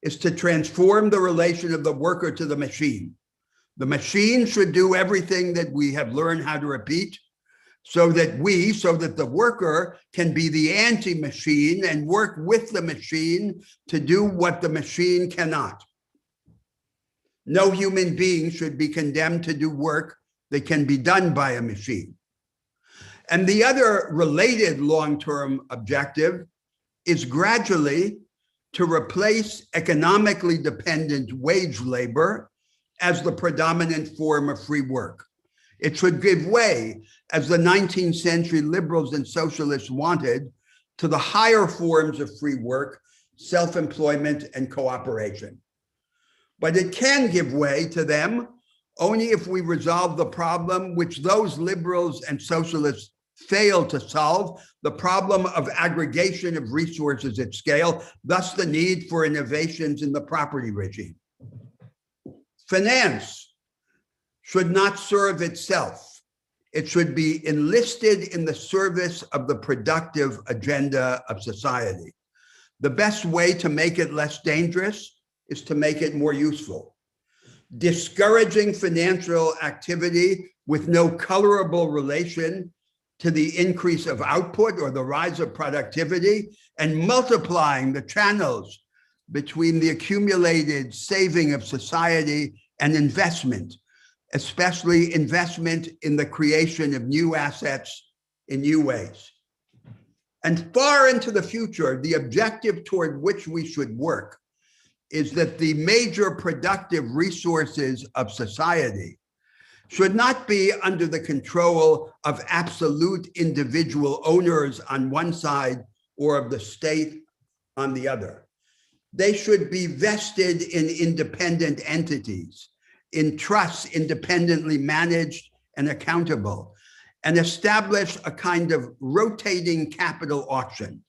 is to transform the relation of the worker to the machine. The machine should do everything that we have learned how to repeat so that the worker can be the anti-machine and work with the machine to do what the machine cannot. No human being should be condemned to do work that can be done by a machine. And the other related long-term objective is gradually to replace economically dependent wage labor as the predominant form of free work. It should give way, as the 19th century liberals and socialists wanted, to the higher forms of free work, self-employment and cooperation. But it can give way to them only if we resolve the problem which those liberals and socialists fail to solve, the problem of aggregation of resources at scale, thus the need for innovations in the property regime. Finance should not serve itself. It should be enlisted in the service of the productive agenda of society. The best way to make it less dangerous is to make it more useful. Discouraging financial activity with no colorable relation to the increase of output or the rise of productivity, and multiplying the channels between the accumulated saving of society and investment, especially investment in the creation of new assets in new ways. And far into the future, the objective toward which we should work is that the major productive resources of society should not be under the control of absolute individual owners on one side or of the state on the other. They should be vested in independent entities, in trusts independently managed and accountable, and establish a kind of rotating capital auction,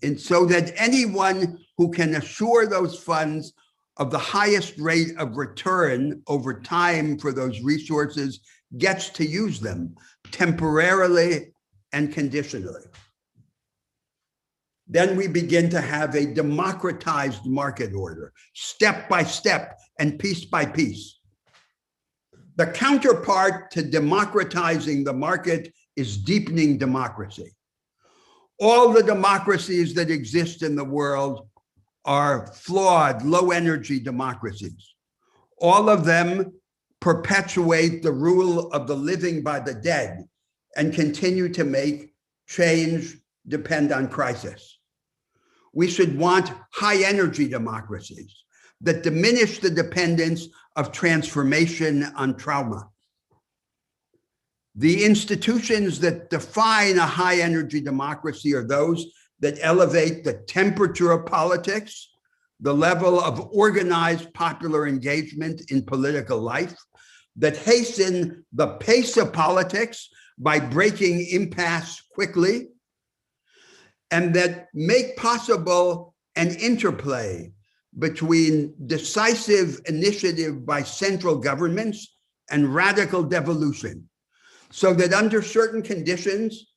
and so that anyone who can assure those funds of the highest rate of return over time for those resources gets to use them temporarily and conditionally. Then we begin to have a democratized market order, step by step and piece by piece. The counterpart to democratizing the market is deepening democracy. All the democracies that exist in the world are flawed, low-energy democracies. All of them perpetuate the rule of the living by the dead and continue to make change depend on crisis. We should want high-energy democracies that diminish the dependence of transformation on trauma. The institutions that define a high-energy democracy are those that elevate the temperature of politics, the level of organized popular engagement in political life, that hasten the pace of politics by breaking impasse quickly, and that make possible an interplay between decisive initiative by central governments and radical devolution, so that under certain conditions,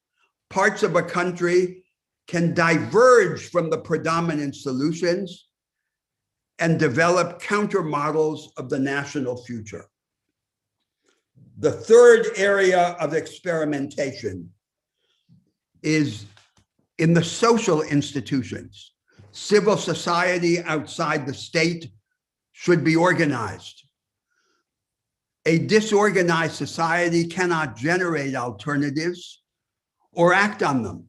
parts of a country can diverge from the predominant solutions and develop counter models of the national future. The third area of experimentation is in the social institutions. Civil society outside the state should be organized. A disorganized society cannot generate alternatives or act on them.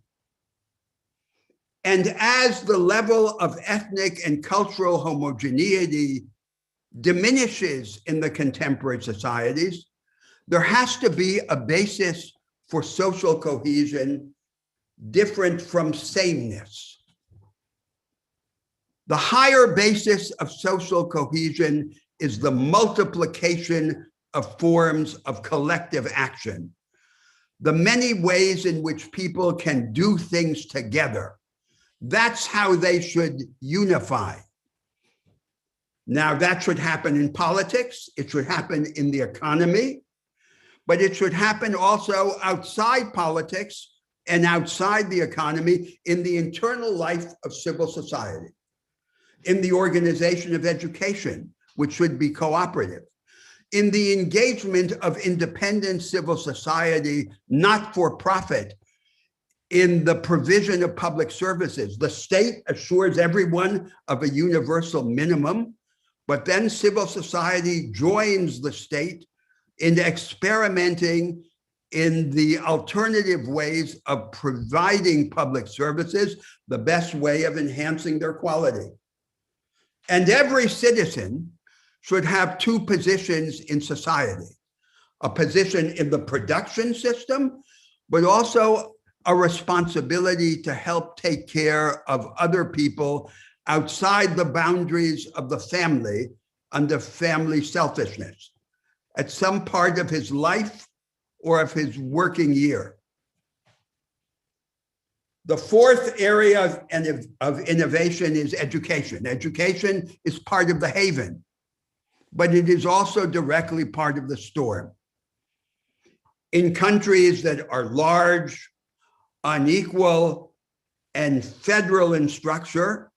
And as the level of ethnic and cultural homogeneity diminishes in the contemporary societies, there has to be a basis for social cohesion different from sameness. The higher basis of social cohesion is the multiplication of forms of collective action, the many ways in which people can do things together. That's how they should unify. Now, that should happen in politics, it should happen in the economy, but it should happen also outside politics and outside the economy, in the internal life of civil society, in the organization of education, which should be cooperative, in the engagement of independent civil society, not for profit, in the provision of public services. The state assures everyone of a universal minimum, but then civil society joins the state in experimenting in the alternative ways of providing public services, the best way of enhancing their quality. And every citizen should have two positions in society: a position in the production system, but also a responsibility to help take care of other people outside the boundaries of the family under family selfishness at some part of his life or of his working year. The fourth area of innovation is education. Education is part of the haven, but it is also directly part of the storm. In countries that are large, unequal, and federal in structure,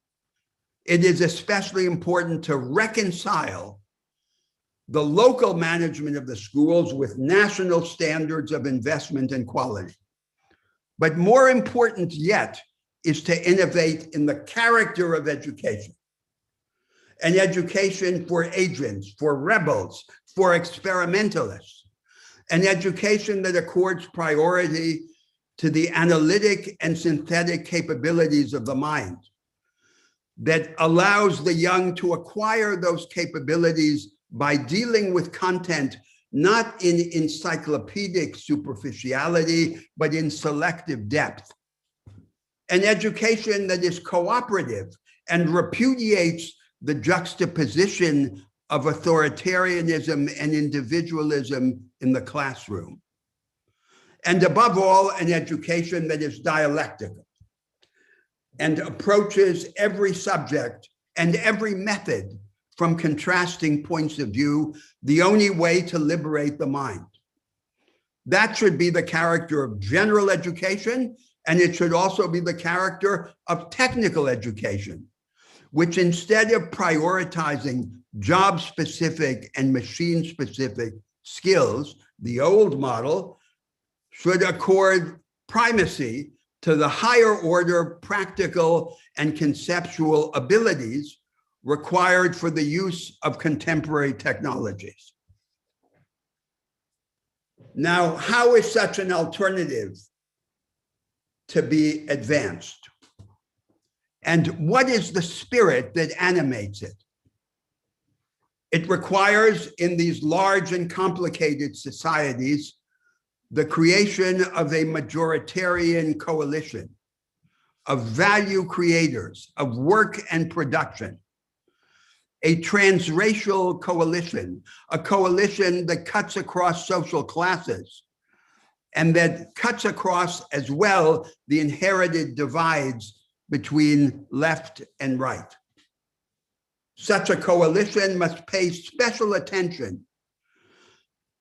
it is especially important to reconcile the local management of the schools with national standards of investment and quality. But more important yet is to innovate in the character of education. An education for agents, for rebels, for experimentalists. An education that accords priority to the analytic and synthetic capabilities of the mind, that allows the young to acquire those capabilities by dealing with content not in encyclopedic superficiality, but in selective depth. An education that is cooperative and repudiates the juxtaposition of authoritarianism and individualism in the classroom. And above all, an education that is dialectical and approaches every subject and every method from contrasting points of view, the only way to liberate the mind. That should be the character of general education, and it should also be the character of technical education, which instead of prioritizing job-specific and machine-specific skills, the old model should accord primacy to the higher order practical and conceptual abilities required for the use of contemporary technologies. Now, how is such an alternative to be advanced? And what is the spirit that animates it? It requires, in these large and complicated societies, the creation of a majoritarian coalition of value creators, of work and production, a transracial coalition, a coalition that cuts across social classes and that cuts across as well the inherited divides between left and right. Such a coalition must pay special attention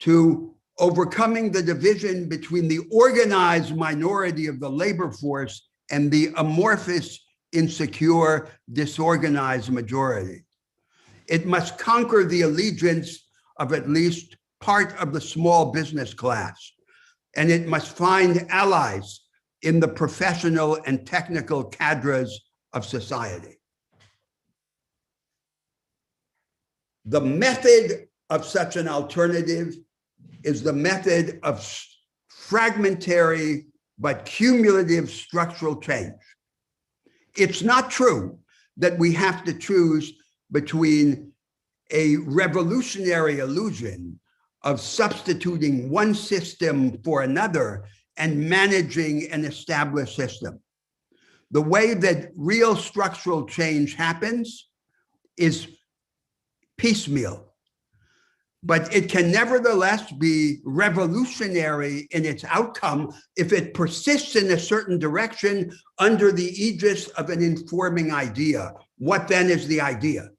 to overcoming the division between the organized minority of the labor force and the amorphous, insecure, disorganized majority. It must conquer the allegiance of at least part of the small business class, and it must find allies in the professional and technical cadres of society. The method of such an alternative is the method of fragmentary but cumulative structural change. It's not true that we have to choose between a revolutionary illusion of substituting one system for another and managing an established system. The way that real structural change happens is piecemeal, but it can nevertheless be revolutionary in its outcome if it persists in a certain direction under the aegis of an informing idea. What then is the idea?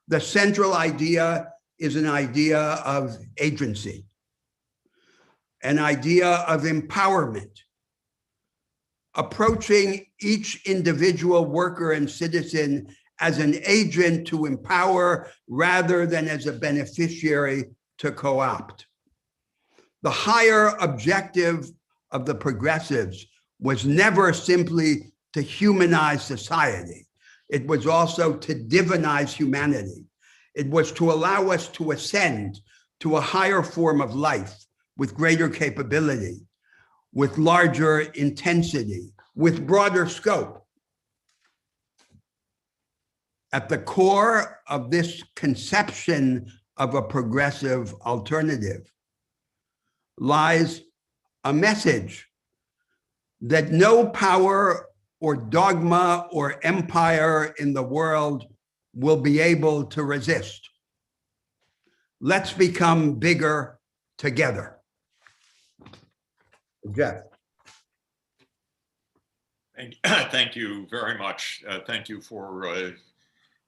The central idea is an idea of agency, an idea of empowerment, approaching each individual worker and citizen as an agent to empower rather than as a beneficiary to co-opt. The higher objective of the progressives was never simply to humanize society. It was also to divinize humanity. It was to allow us to ascend to a higher form of life with greater capability, with larger intensity, with broader scope. At the core of this conception of a progressive alternative lies a message that no power or dogma or empire in the world will be able to resist. Let's become bigger together. Jeff. Thank you very much. Thank you for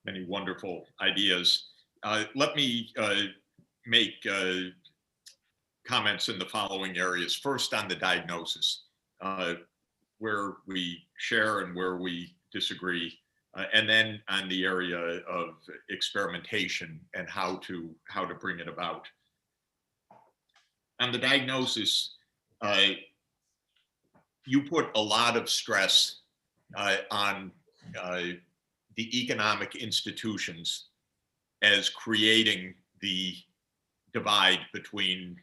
many wonderful ideas. Let me make comments in the following areas. First, on the diagnosis, where we share and where we disagree, and then on the area of experimentation and how to bring it about. On the diagnosis, you put a lot of stress on the economic institutions as creating the divide between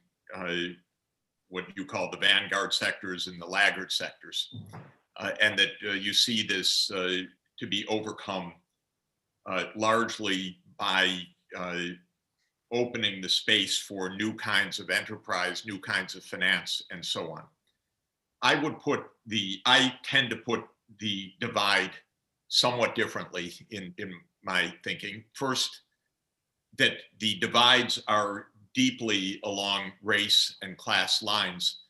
what you call the vanguard sectors and the laggard sectors, and that you see this to be overcome largely by opening the space for new kinds of enterprise, new kinds of finance, and so on. I tend to put the divide somewhat differently in my thinking. First, that the divides are deeply along race and class lines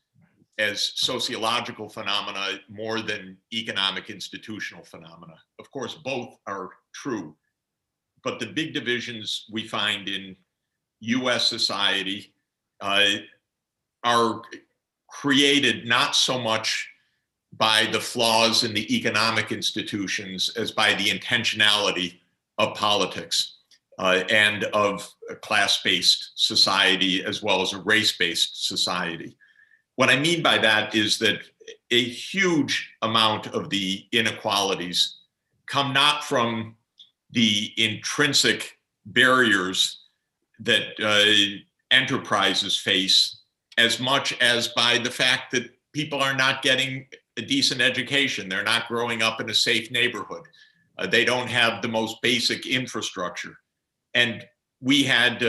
as sociological phenomena more than economic institutional phenomena. Of course, both are true, but the big divisions we find in US society are created not so much by the flaws in the economic institutions as by the intentionality of politics and of a class-based society as well as a race-based society. What I mean by that is that a huge amount of the inequalities come not from the intrinsic barriers that enterprises face as much as by the fact that people are not getting a decent education. They're not growing up in a safe neighborhood. They don't have the most basic infrastructure. And we had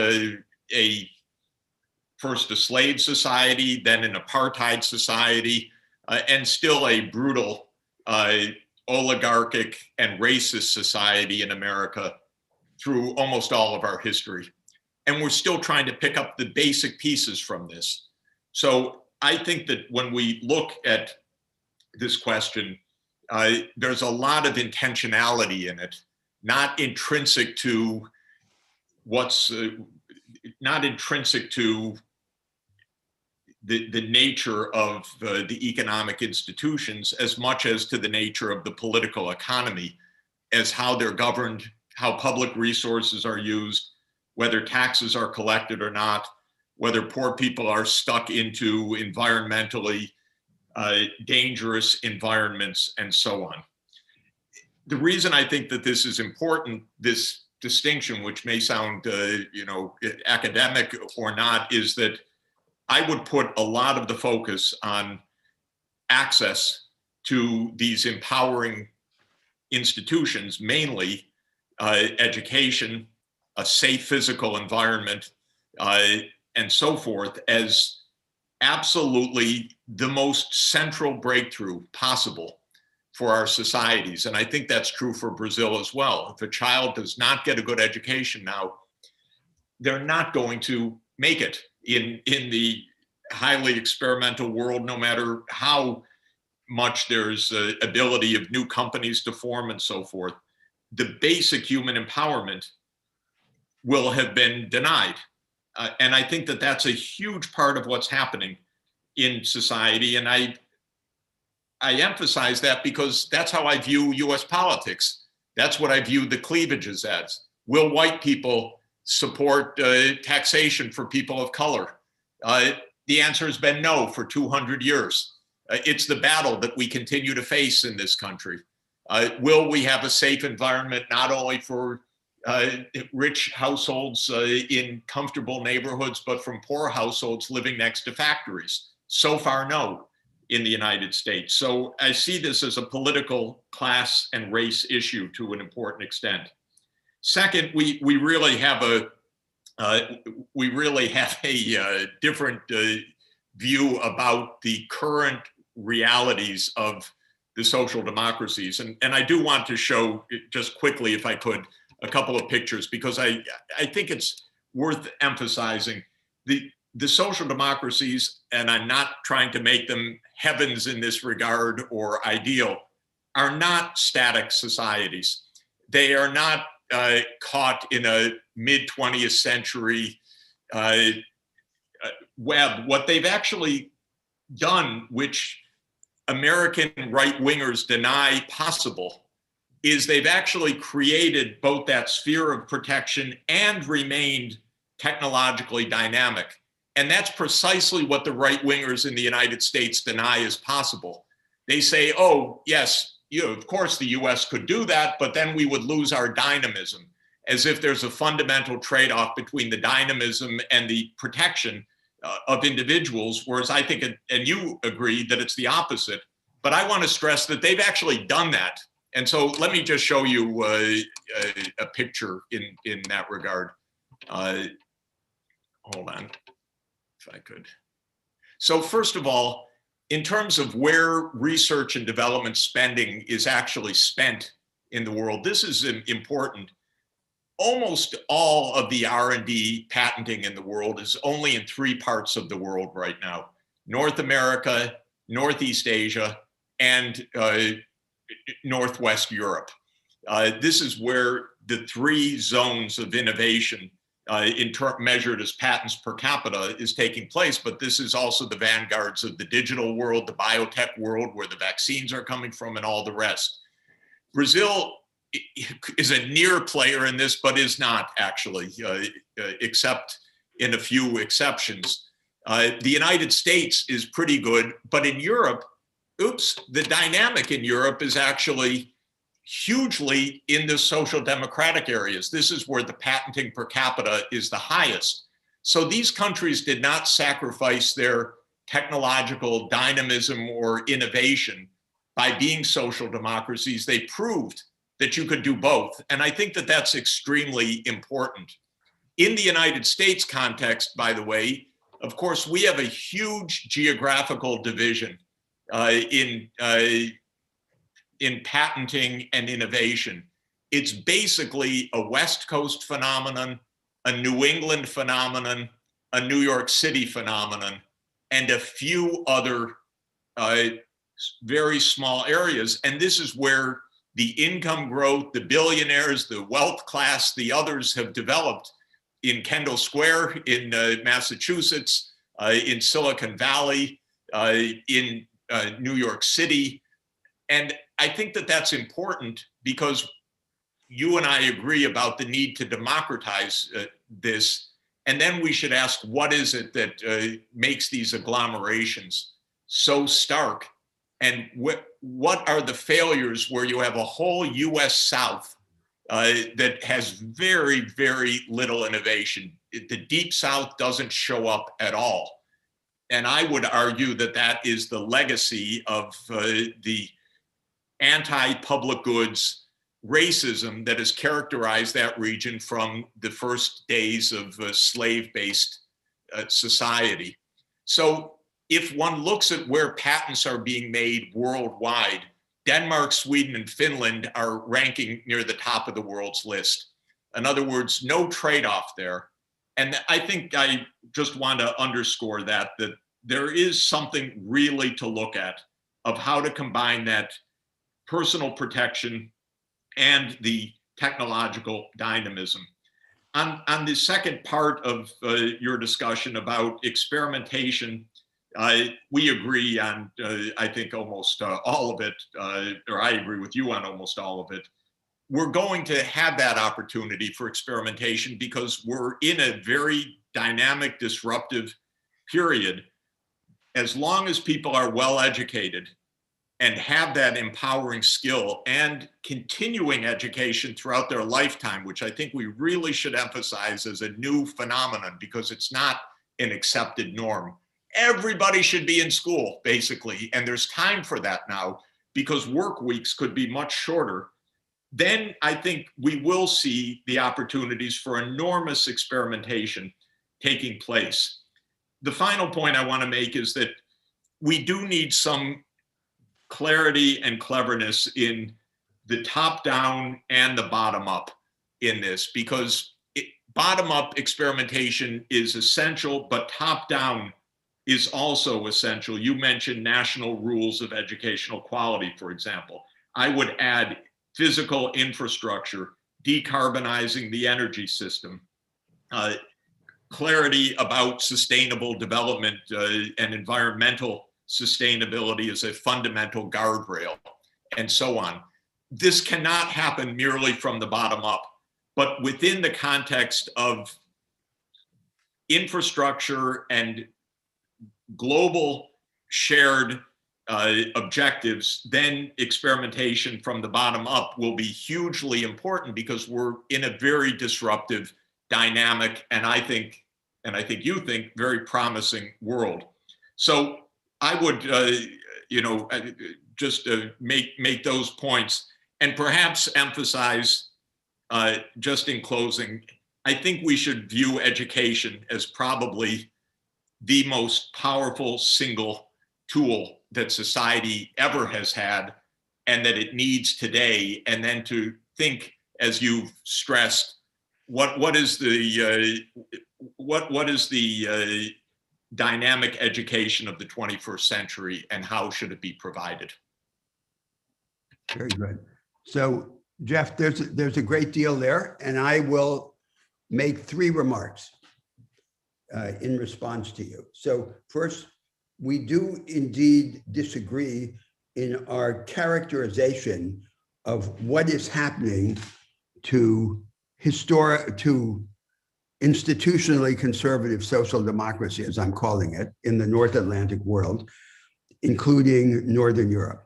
first a slave society, then an apartheid society, and still a brutal oligarchic and racist society in America through almost all of our history. And we're still trying to pick up the basic pieces from this. So I think that when we look at this question, there's a lot of intentionality in it, not intrinsic to not intrinsic to the nature of the economic institutions as much as to the nature of the political economy, as how they're governed, how public resources are used, whether taxes are collected or not, whether poor people are stuck into environmentally dangerous environments, and so on. The reason I think that this is important, this distinction, which may sound academic or not, is that I would put a lot of the focus on access to these empowering institutions, mainly education, a safe physical environment, and so forth, as absolutely the most central breakthrough possible for our societies. And I think that's true for Brazil as well. If a child does not get a good education now, they're not going to make it in the highly experimental world, no matter how much there's ability of new companies to form and so forth. The basic human empowerment will have been denied. And I think that that's a huge part of what's happening in society. And I emphasize that because that's how I view US politics. That's what I view the cleavages as. Will white people support taxation for people of color? The answer has been no for 200 years. It's the battle that we continue to face in this country. Will we have a safe environment, not only for rich households in comfortable neighborhoods, but from poor households living next to factories? So far, no, in the United States. So I see this as a political, class, and race issue to an important extent. Second, we really have a different view about the current realities of the social democracies. And I do want to show, just quickly, if I could, a couple of pictures, because I think it's worth emphasizing. The social democracies, and I'm not trying to make them heavens in this regard or ideal, are not static societies. They are not caught in a mid-20th century web. What they've actually done, which American right-wingers deny possible, is they've actually created both that sphere of protection and remained technologically dynamic. And that's precisely what the right-wingers in the United States deny is possible. They say, oh, yes, of course the US could do that, but then we would lose our dynamism, as if there's a fundamental trade-off between the dynamism and the protection of individuals, whereas I think, and you agree, that it's the opposite. But I want to stress that they've actually done that. And so let me just show you a picture in that regard. Hold on, if I could. So first of all, in terms of where research and development spending is actually spent in the world, this is important. Almost all of the R&D patenting in the world is only in 3 parts of the world right now: North America, Northeast Asia, and Northwest Europe. This is where the 3 zones of innovation measured as patents per capita is taking place, but this is also the vanguards of the digital world, the biotech world, where the vaccines are coming from, and all the rest. Brazil is a near player in this, but is not actually, except in a few exceptions. The United States is pretty good, but in Europe, the dynamic in Europe is actually hugely in the social democratic areas. This is where the patenting per capita is the highest. So these countries did not sacrifice their technological dynamism or innovation by being social democracies. They proved that you could do both. And I think that that's extremely important. In the United States context, by the way, of course, we have a huge geographical division in patenting and innovation. It's basically a West Coast phenomenon, a New England phenomenon, a New York City phenomenon, and a few other very small areas. And this is where the income growth, the billionaires, the wealth class, the others have developed in Kendall Square, in Massachusetts, in Silicon Valley, in New York City. And I think that that's important because you and I agree about the need to democratize this. And then we should ask, what is it that makes these agglomerations so stark? And what are the failures where you have a whole US South that has very, very little innovation? The Deep South doesn't show up at all. And I would argue that that is the legacy of the anti-public goods racism that has characterized that region from the first days of slave-based society. So if one looks at where patents are being made worldwide, Denmark, Sweden, and Finland are ranking near the top of the world's list. In other words, no trade-off there. And I think I just want to underscore that there is something really to look at of how to combine that personal protection and the technological dynamism. On the second part of your discussion about experimentation, we agree on, I think, almost all of it, or I agree with you on almost all of it. We're going to have that opportunity for experimentation because we're in a very dynamic, disruptive period. As long as people are well educated and have that empowering skill and continuing education throughout their lifetime, which I think we really should emphasize as a new phenomenon because it's not an accepted norm. Everybody should be in school, basically, and there's time for that now because work weeks could be much shorter. Then I think we will see the opportunities for enormous experimentation taking place. The final point I want to make is that we do need some clarity and cleverness in the top down and the bottom up in this, because bottom up experimentation is essential, but top down is also essential. You mentioned national rules of educational quality, for example. I would add physical infrastructure, decarbonizing the energy system, clarity about sustainable development and environmental sustainability as a fundamental guardrail, and so on. This cannot happen merely from the bottom up, but within the context of infrastructure and global shared objectives, then experimentation from the bottom up will be hugely important because we're in a very disruptive, dynamic, and I think you think, very promising world. So I would, just make those points and perhaps emphasize, just in closing, I think we should view education as probably the most powerful single tool that society ever has had and that it needs today. And then to think, as you've stressed, what is the dynamic education of the 21st century and how should it be provided? Very good. So, Jeff, there's a great deal there, and I will make 3 remarks in response to you. So first, we do indeed disagree in our characterization of what is happening to institutionally conservative social democracy, as I'm calling it, in the North Atlantic world, including Northern Europe.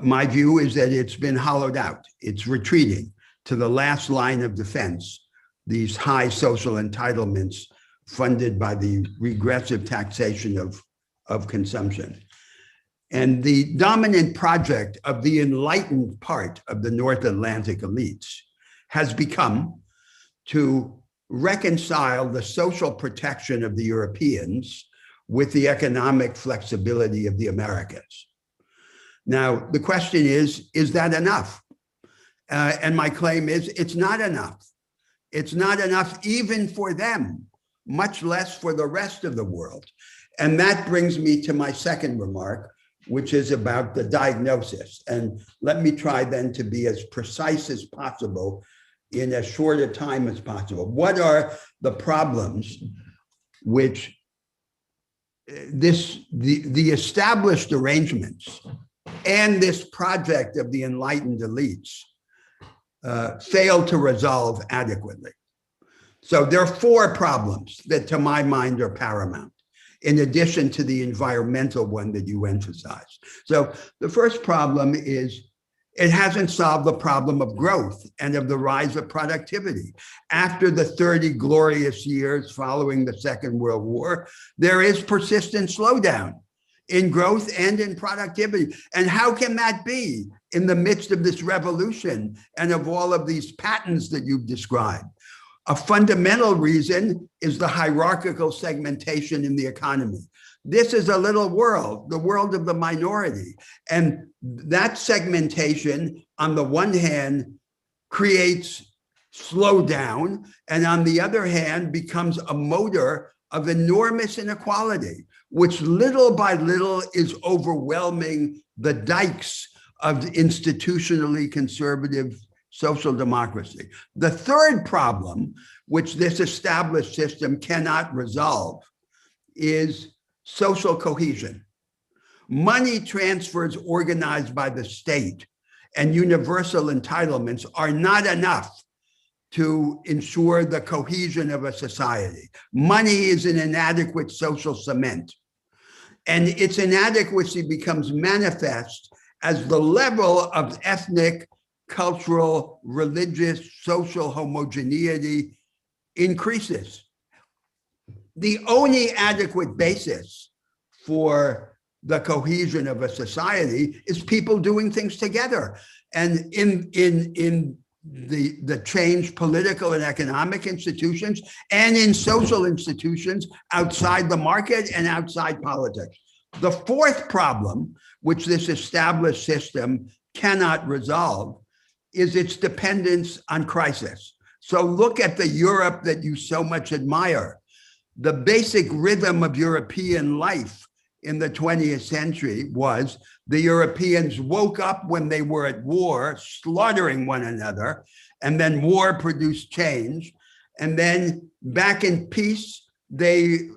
My view is that it's been hollowed out. It's retreating to the last line of defense, these high social entitlements funded by the regressive taxation of consumption. And the dominant project of the enlightened part of the North Atlantic elites has become to reconcile the social protection of the Europeans with the economic flexibility of the Americans. Now, the question is that enough? And my claim is it's not enough. It's not enough even for them, much less for the rest of the world. And that brings me to my second remark, which is about the diagnosis. And let me try then to be as precise as possible in as short a time as possible. What are the problems which the established arrangements and this project of the enlightened elites fail to resolve adequately? So there are four problems that, to my mind, are paramount, in addition to the environmental one that you emphasized. So the first problem is it hasn't solved the problem of growth and of the rise of productivity. After the 30 glorious years following the Second World War, there is persistent slowdown in growth and in productivity. And how can that be in the midst of this revolution and of all of these patterns that you've described? A fundamental reason is the hierarchical segmentation in the economy. This is a little world, the world of the minority. And that segmentation, on the one hand, creates slowdown, and on the other hand, becomes a motor of enormous inequality, which little by little is overwhelming the dikes of institutionally conservative social democracy. The third problem, which this established system cannot resolve, is social cohesion. Money transfers organized by the state and universal entitlements are not enough to ensure the cohesion of a society. Money is an inadequate social cement, and its inadequacy becomes manifest as the level of ethnic, cultural, religious, social homogeneity increases. The only adequate basis for the cohesion of a society is people doing things together. And in the changed political and economic institutions and in social institutions outside the market and outside politics. The fourth problem, which this established system cannot resolve, is its dependence on crisis. So look at the Europe that you so much admire. The basic rhythm of European life in the 20th century was the Europeans woke up when they were at war, slaughtering one another, and then war produced change. And then back in peace, they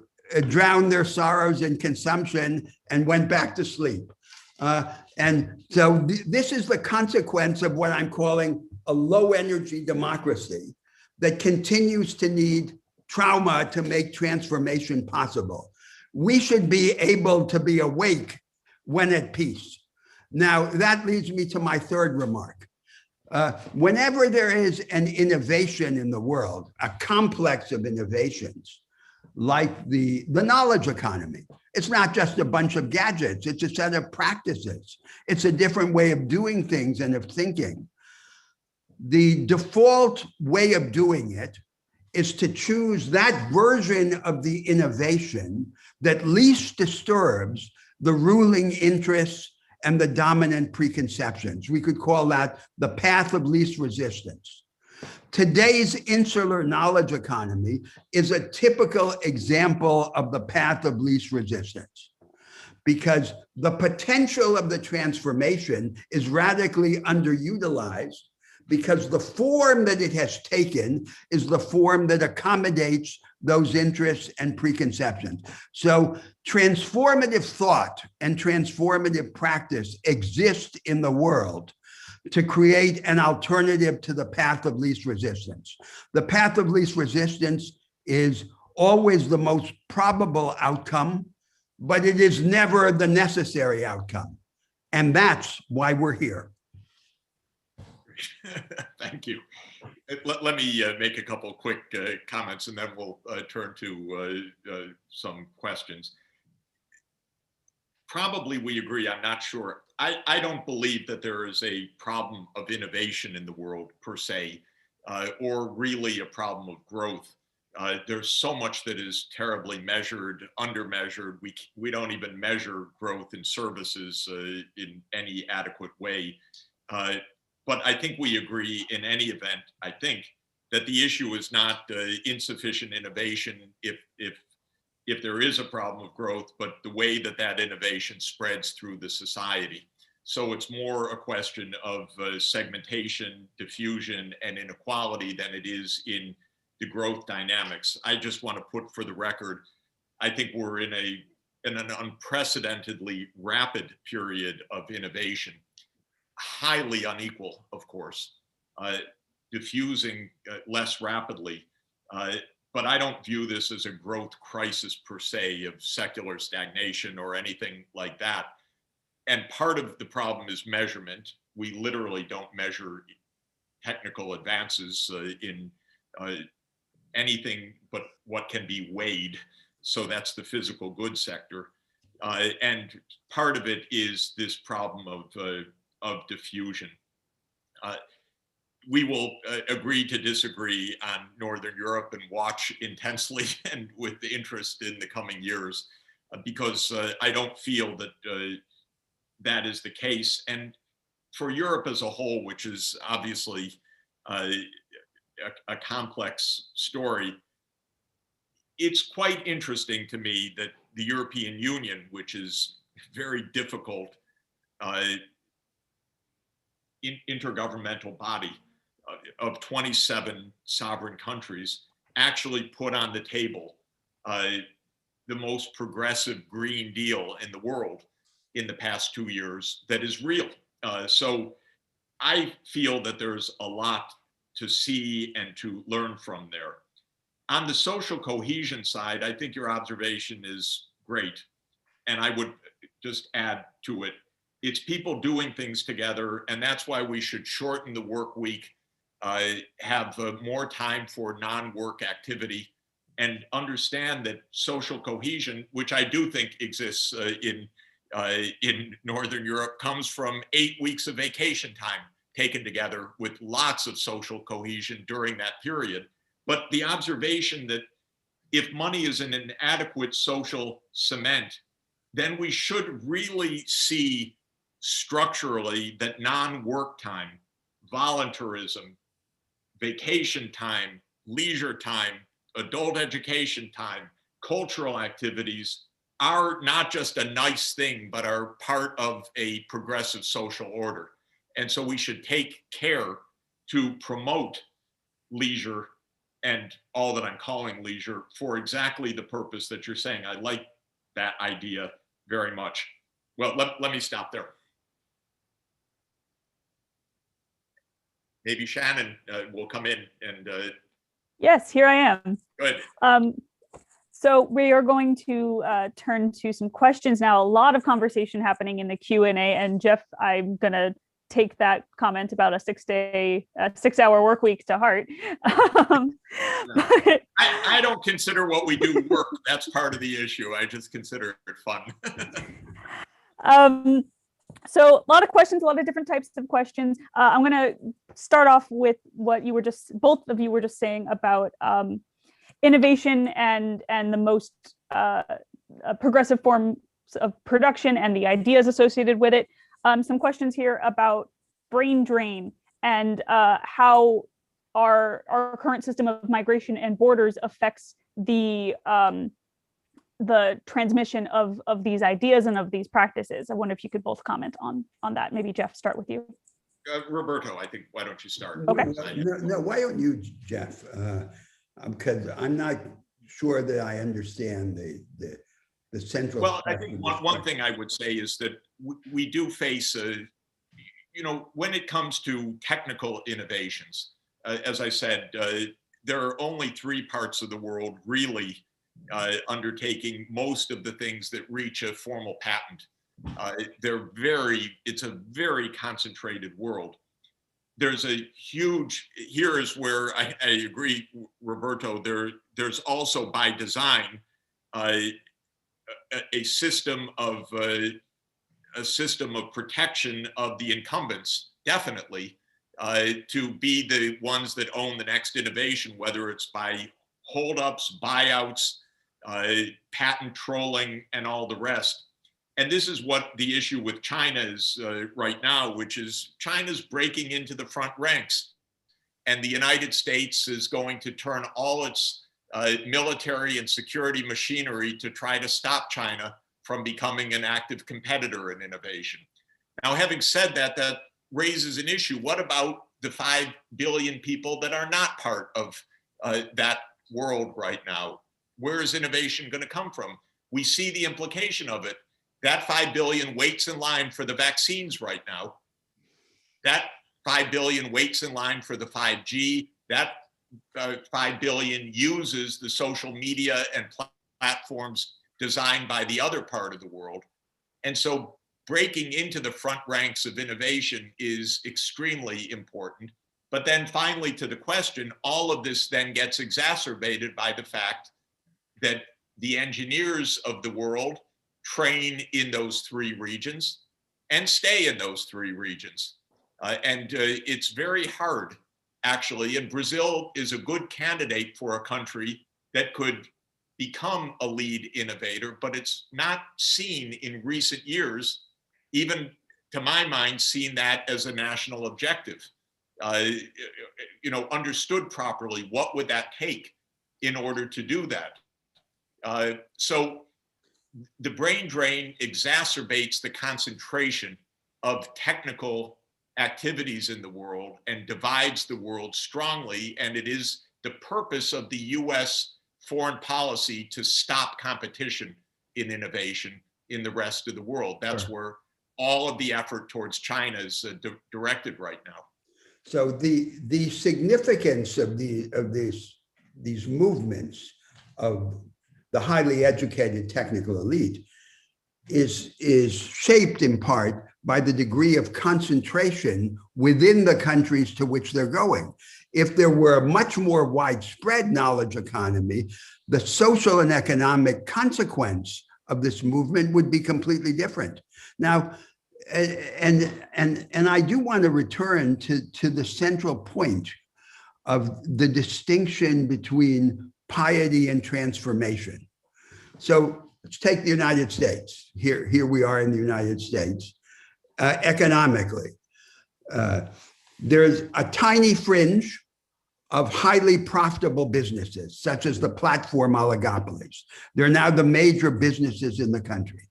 drowned their sorrows in consumption and went back to sleep. And so this is the consequence of what I'm calling a low energy democracy that continues to need trauma to make transformation possible. We should be able to be awake when at peace. Now, that leads me to my third remark. Whenever there is an innovation in the world, a complex of innovations, like the knowledge economy, it's not just a bunch of gadgets, it's a set of practices. It's a different way of doing things and of thinking. The default way of doing it is to choose that version of the innovation that least disturbs the ruling interests and the dominant preconceptions. We could call that the path of least resistance. Today's insular knowledge economy is a typical example of the path of least resistance, because the potential of the transformation is radically underutilized, because the form that it has taken is the form that accommodates those interests and preconceptions. So transformative thought and transformative practice exist in the world to create an alternative to the path of least resistance. The path of least resistance is always the most probable outcome, but it is never the necessary outcome. And that's why we're here. Thank you. Let me make a couple quick comments, and then we'll turn to some questions. Probably we agree, I'm not sure. I don't believe that there is a problem of innovation in the world per se, or really a problem of growth. There's so much that is terribly measured, undermeasured. We don't even measure growth in services in any adequate way. But I think we agree in any event, I think, that the issue is not insufficient innovation if there is a problem of growth, but the way that that innovation spreads through the society. So it's more a question of segmentation, diffusion, and inequality than it is in the growth dynamics. I just want to put for the record, I think we're in an unprecedentedly rapid period of innovation, highly unequal, of course, diffusing less rapidly. But I don't view this as a growth crisis per se of secular stagnation or anything like that. And part of the problem is measurement. We literally don't measure technical advances in anything but what can be weighed. So that's the physical goods sector. And part of it is this problem of diffusion. We will agree to disagree on Northern Europe and watch intensely and with interest in the coming years, because I don't feel that that is the case. And for Europe as a whole, which is obviously a complex story, it's quite interesting to me that the European Union, which is very difficult intergovernmental body of 27 sovereign countries, actually put on the table the most progressive Green Deal in the world in the past 2 years that is real. So I feel that there's a lot to see and to learn from there. On the social cohesion side, I think your observation is great. And I would just add to it, it's people doing things together, and that's why we should shorten the work week, have more time for non-work activity, and understand that social cohesion, which I do think exists in Northern Europe, comes from 8 weeks of vacation time taken together with lots of social cohesion during that period. But the observation that if money is an inadequate social cement, then we should really see structurally that non-work time, voluntarism, vacation time, leisure time, adult education time, cultural activities are not just a nice thing, but are part of a progressive social order. And so we should take care to promote leisure and all that I'm calling leisure for exactly the purpose that you're saying. I like that idea very much. Well, let me stop there. Maybe Shannon will come in and. Yes, here I am. Good. So we are going to turn to some questions now. A lot of conversation happening in the Q&A, and Jeff, I'm going to take that comment about a 6-hour work week to heart. But I don't consider what we do work. That's part of the issue. I just consider it fun. So a lot of questions, a lot of different types of questions. I'm going to start off with what you were both of you were just saying about innovation and the most progressive forms of production and the ideas associated with it. Some questions here about brain drain and how our current system of migration and borders affects the transmission of these ideas and of these practices. I wonder if you could both comment on that. Maybe Jeff, start with you. Roberto, I think, why don't you start? Okay. No, why don't you, Jeff? Because I'm not sure that I understand the central. Well, I think one thing I would say is that we do face when it comes to technical innovations, as I said, there are only 3 parts of the world really undertaking most of the things that reach a formal patent. It's a very concentrated world. There's a huge, here is where I agree, Roberto, there's also by design a system of protection of the incumbents, definitely, to be the ones that own the next innovation, whether it's by holdups, buyouts, patent trolling, and all the rest. And this is what the issue with China is right now, which is China's breaking into the front ranks. And the United States is going to turn all its military and security machinery to try to stop China from becoming an active competitor in innovation. Now, having said that, that raises an issue. What about the 5 billion people that are not part of that world right now? Where is innovation going to come from? We see the implication of it. That 5 billion waits in line for the vaccines right now. That 5 billion waits in line for the 5G. That 5 billion uses the social media and platforms designed by the other part of the world. And so breaking into the front ranks of innovation is extremely important. But then finally, to the question, all of this then gets exacerbated by the fact that the engineers of the world train in those 3 regions and stay in those 3 regions. It's very hard, actually, and Brazil is a good candidate for a country that could become a lead innovator, but it's not seen in recent years, even to my mind, seen that as a national objective. Understood properly, what would that take in order to do that? So the brain drain exacerbates the concentration of technical activities in the world and divides the world strongly. And it is the purpose of the US foreign policy to stop competition in innovation in the rest of the world. That's where all of the effort towards China is directed right now. So the significance of these movements of the highly educated technical elite is shaped in part by the degree of concentration within the countries to which they're going. If there were a much more widespread knowledge economy, the social and economic consequence of this movement would be completely different. Now, and I do want to return to the central point of the distinction between piety and transformation. So let's take the United States. Here we are in the United States. Economically, there's a tiny fringe of highly profitable businesses, such as the platform oligopolies. They're now the major businesses in the country.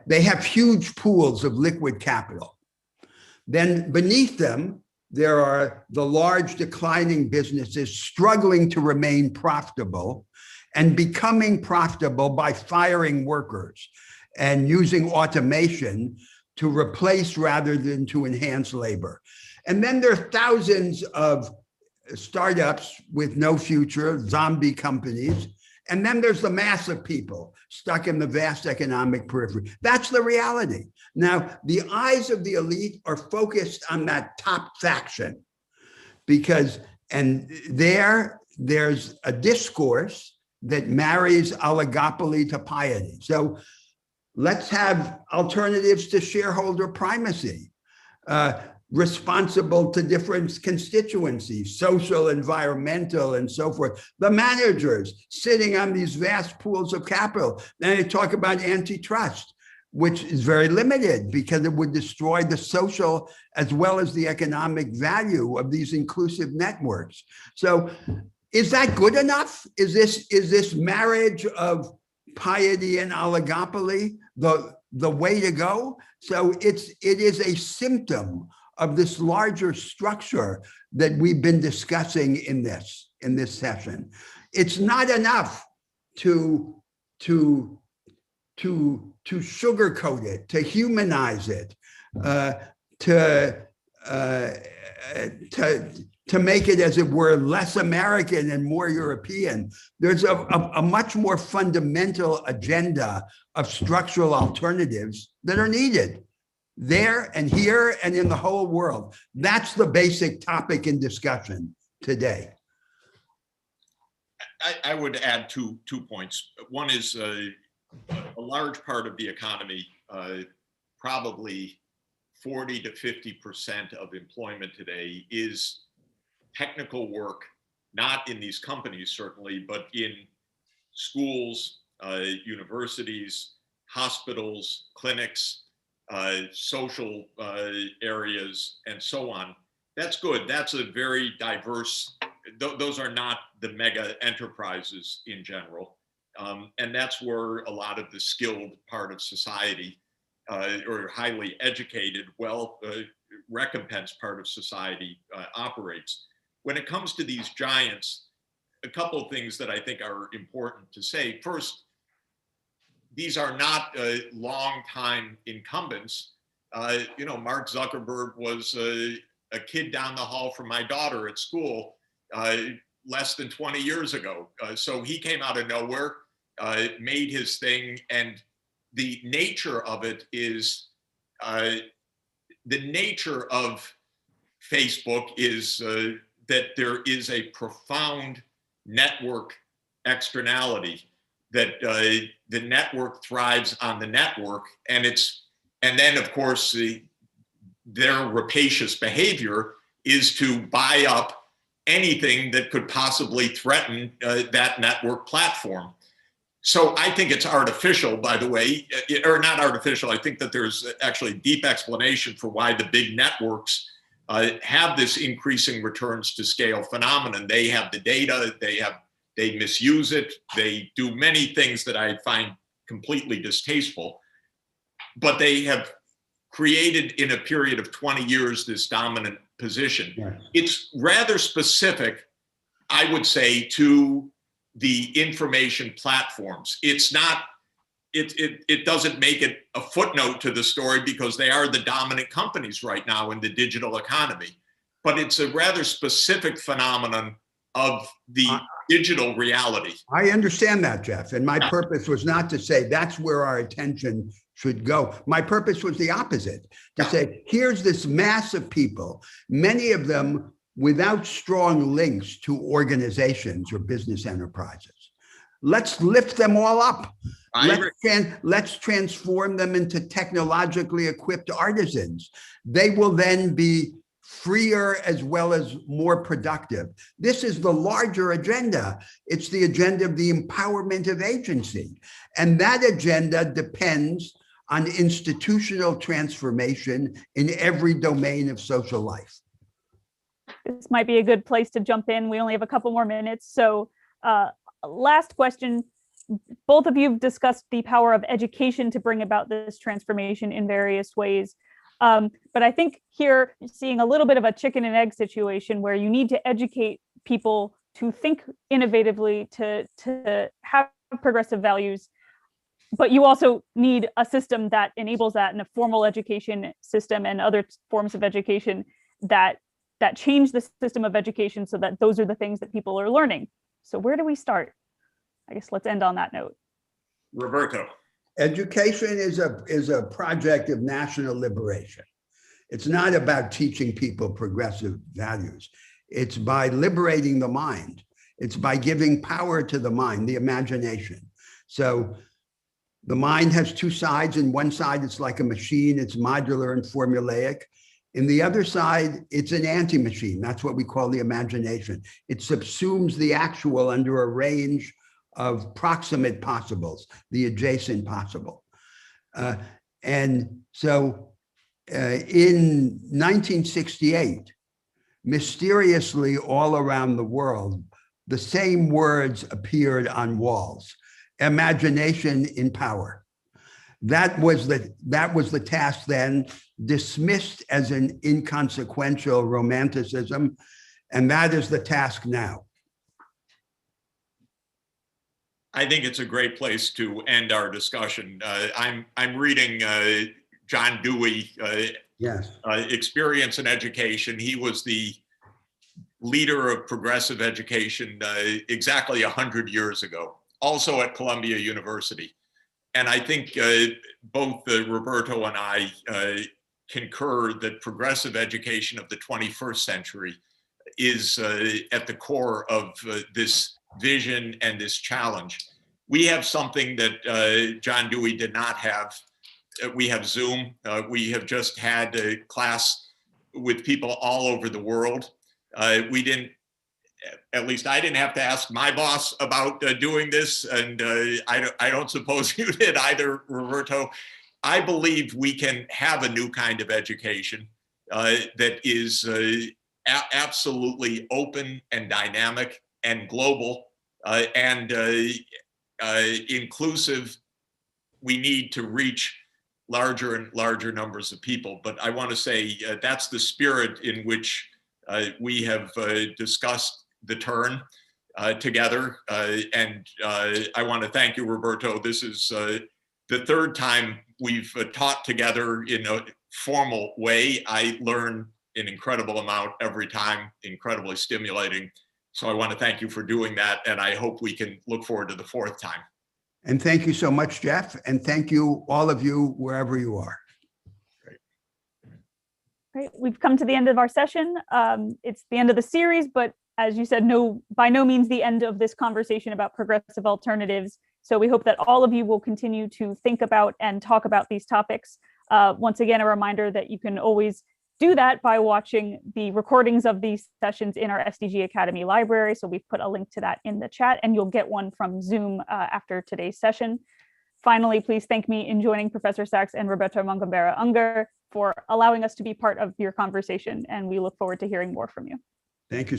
They have huge pools of liquid capital. Then beneath them, there are the large declining businesses struggling to remain profitable and becoming profitable by firing workers and using automation to replace rather than to enhance labor. And then there are thousands of startups with no future, zombie companies. And then there's the mass of people stuck in the vast economic periphery. That's the reality. Now, the eyes of the elite are focused on that top faction because, and there's a discourse that marries oligopoly to piety. So let's have alternatives to shareholder primacy, responsible to different constituencies, social, environmental, and so forth. The managers sitting on these vast pools of capital. Then they talk about antitrust, which is very limited because it would destroy the social as well as the economic value of these inclusive networks. So is that good enough? Is this marriage of piety and oligopoly the way to go? So it is a symptom of this larger structure that we've been discussing in this session. It's not enough to sugarcoat it, to humanize it, to make it, as it were, less American and more European. There's a much more fundamental agenda of structural alternatives that are needed there and here and in the whole world. That's the basic topic in discussion today. I would add two points. One is a large part of the economy, probably 40 to 50% of employment today is technical work, not in these companies certainly, but in schools, universities, hospitals, clinics, social areas, and so on. That's good. That's a very diverse, those are not the mega enterprises in general. And that's where a lot of the skilled part of society, or highly educated, well recompensed part of society operates. When it comes to these giants, a couple of things that I think are important to say. First, these are not long-time incumbents. Mark Zuckerberg was a kid down the hall from my daughter at school less than 20 years ago. So he came out of nowhere, made his thing, and the nature of it is, the nature of Facebook is that there is a profound network externality, that the network thrives on the network, and then of course their rapacious behavior is to buy up anything that could possibly threaten that network platform. So I think it's artificial, by the way, or not artificial. I think that there's actually deep explanation for why the big networks have this increasing returns to scale phenomenon. They have the data, they misuse it, they do many things that I find completely distasteful, but they have created in a period of 20 years this dominant position. Yeah. It's rather specific, I would say, to the information platforms. It's not, it doesn't make it a footnote to the story because they are the dominant companies right now in the digital economy. But it's a rather specific phenomenon of the digital reality. I understand that, Jeff. And my purpose was not to say that's where our attention should go. My purpose was the opposite, to say, here's this mass of people, many of them without strong links to organizations or business enterprises. Let's lift them all up. Let's transform them into technologically equipped artisans. They will then be freer as well as more productive. This is the larger agenda. It's the agenda of the empowerment of agency. And that agenda depends on institutional transformation in every domain of social life. This might be a good place to jump in. We only have a couple more minutes. So last question. Both of you have discussed the power of education to bring about this transformation in various ways. But I think here you're seeing a little bit of a chicken and egg situation where you need to educate people to think innovatively, to have progressive values, but you also need a system that enables that, in a formal education system and other forms of education that change the system of education so that those are the things that people are learning. So where do we start? I guess let's end on that note. Roberto. Education is a project of national liberation. It's not about teaching people progressive values. It's by liberating the mind. It's by giving power to the mind, the imagination. So the mind has two sides. In one side, it's like a machine. It's modular and formulaic. In the other side, it's an anti-machine. That's what we call the imagination. It subsumes the actual under a range of proximate possibles, the adjacent possible. And so in 1968, mysteriously all around the world, the same words appeared on walls: imagination in power. That was the task then, dismissed as an inconsequential romanticism, and that is the task now. I think it's a great place to end our discussion. I'm reading John Dewey, yes. Experience in Education. He was the leader of progressive education exactly 100 years ago, also at Columbia University. And I think both Roberto and I concur that progressive education of the 21st century is at the core of this vision and this challenge. We have something that John Dewey did not have. We have Zoom. We have just had a class with people all over the world. We didn't at least I didn't have to ask my boss about doing this, and I don't suppose you did either, Roberto. I believe we can have a new kind of education that is absolutely open and dynamic and global and inclusive. We need to reach larger and larger numbers of people. But I want to say that's the spirit in which we have discussed the turn together. And I want to thank you, Roberto. This is the third time we've taught together in a formal way. I learn an incredible amount every time, incredibly stimulating. So I want to thank you for doing that. And I hope we can look forward to the fourth time. And thank you so much, Jeff. And thank you, all of you, wherever you are. Great. We've come to the end of our session. It's the end of the series, but as you said, by no means the end of this conversation about progressive alternatives. So we hope that all of you will continue to think about and talk about these topics. Once again, a reminder that you can always do that by watching the recordings of these sessions in our SDG Academy library. So we've put a link to that in the chat, and you'll get one from Zoom after today's session. Finally, please thank me in joining Professor Sachs and Roberto Mangambera Unger for allowing us to be part of your conversation, and we look forward to hearing more from you. Thank you.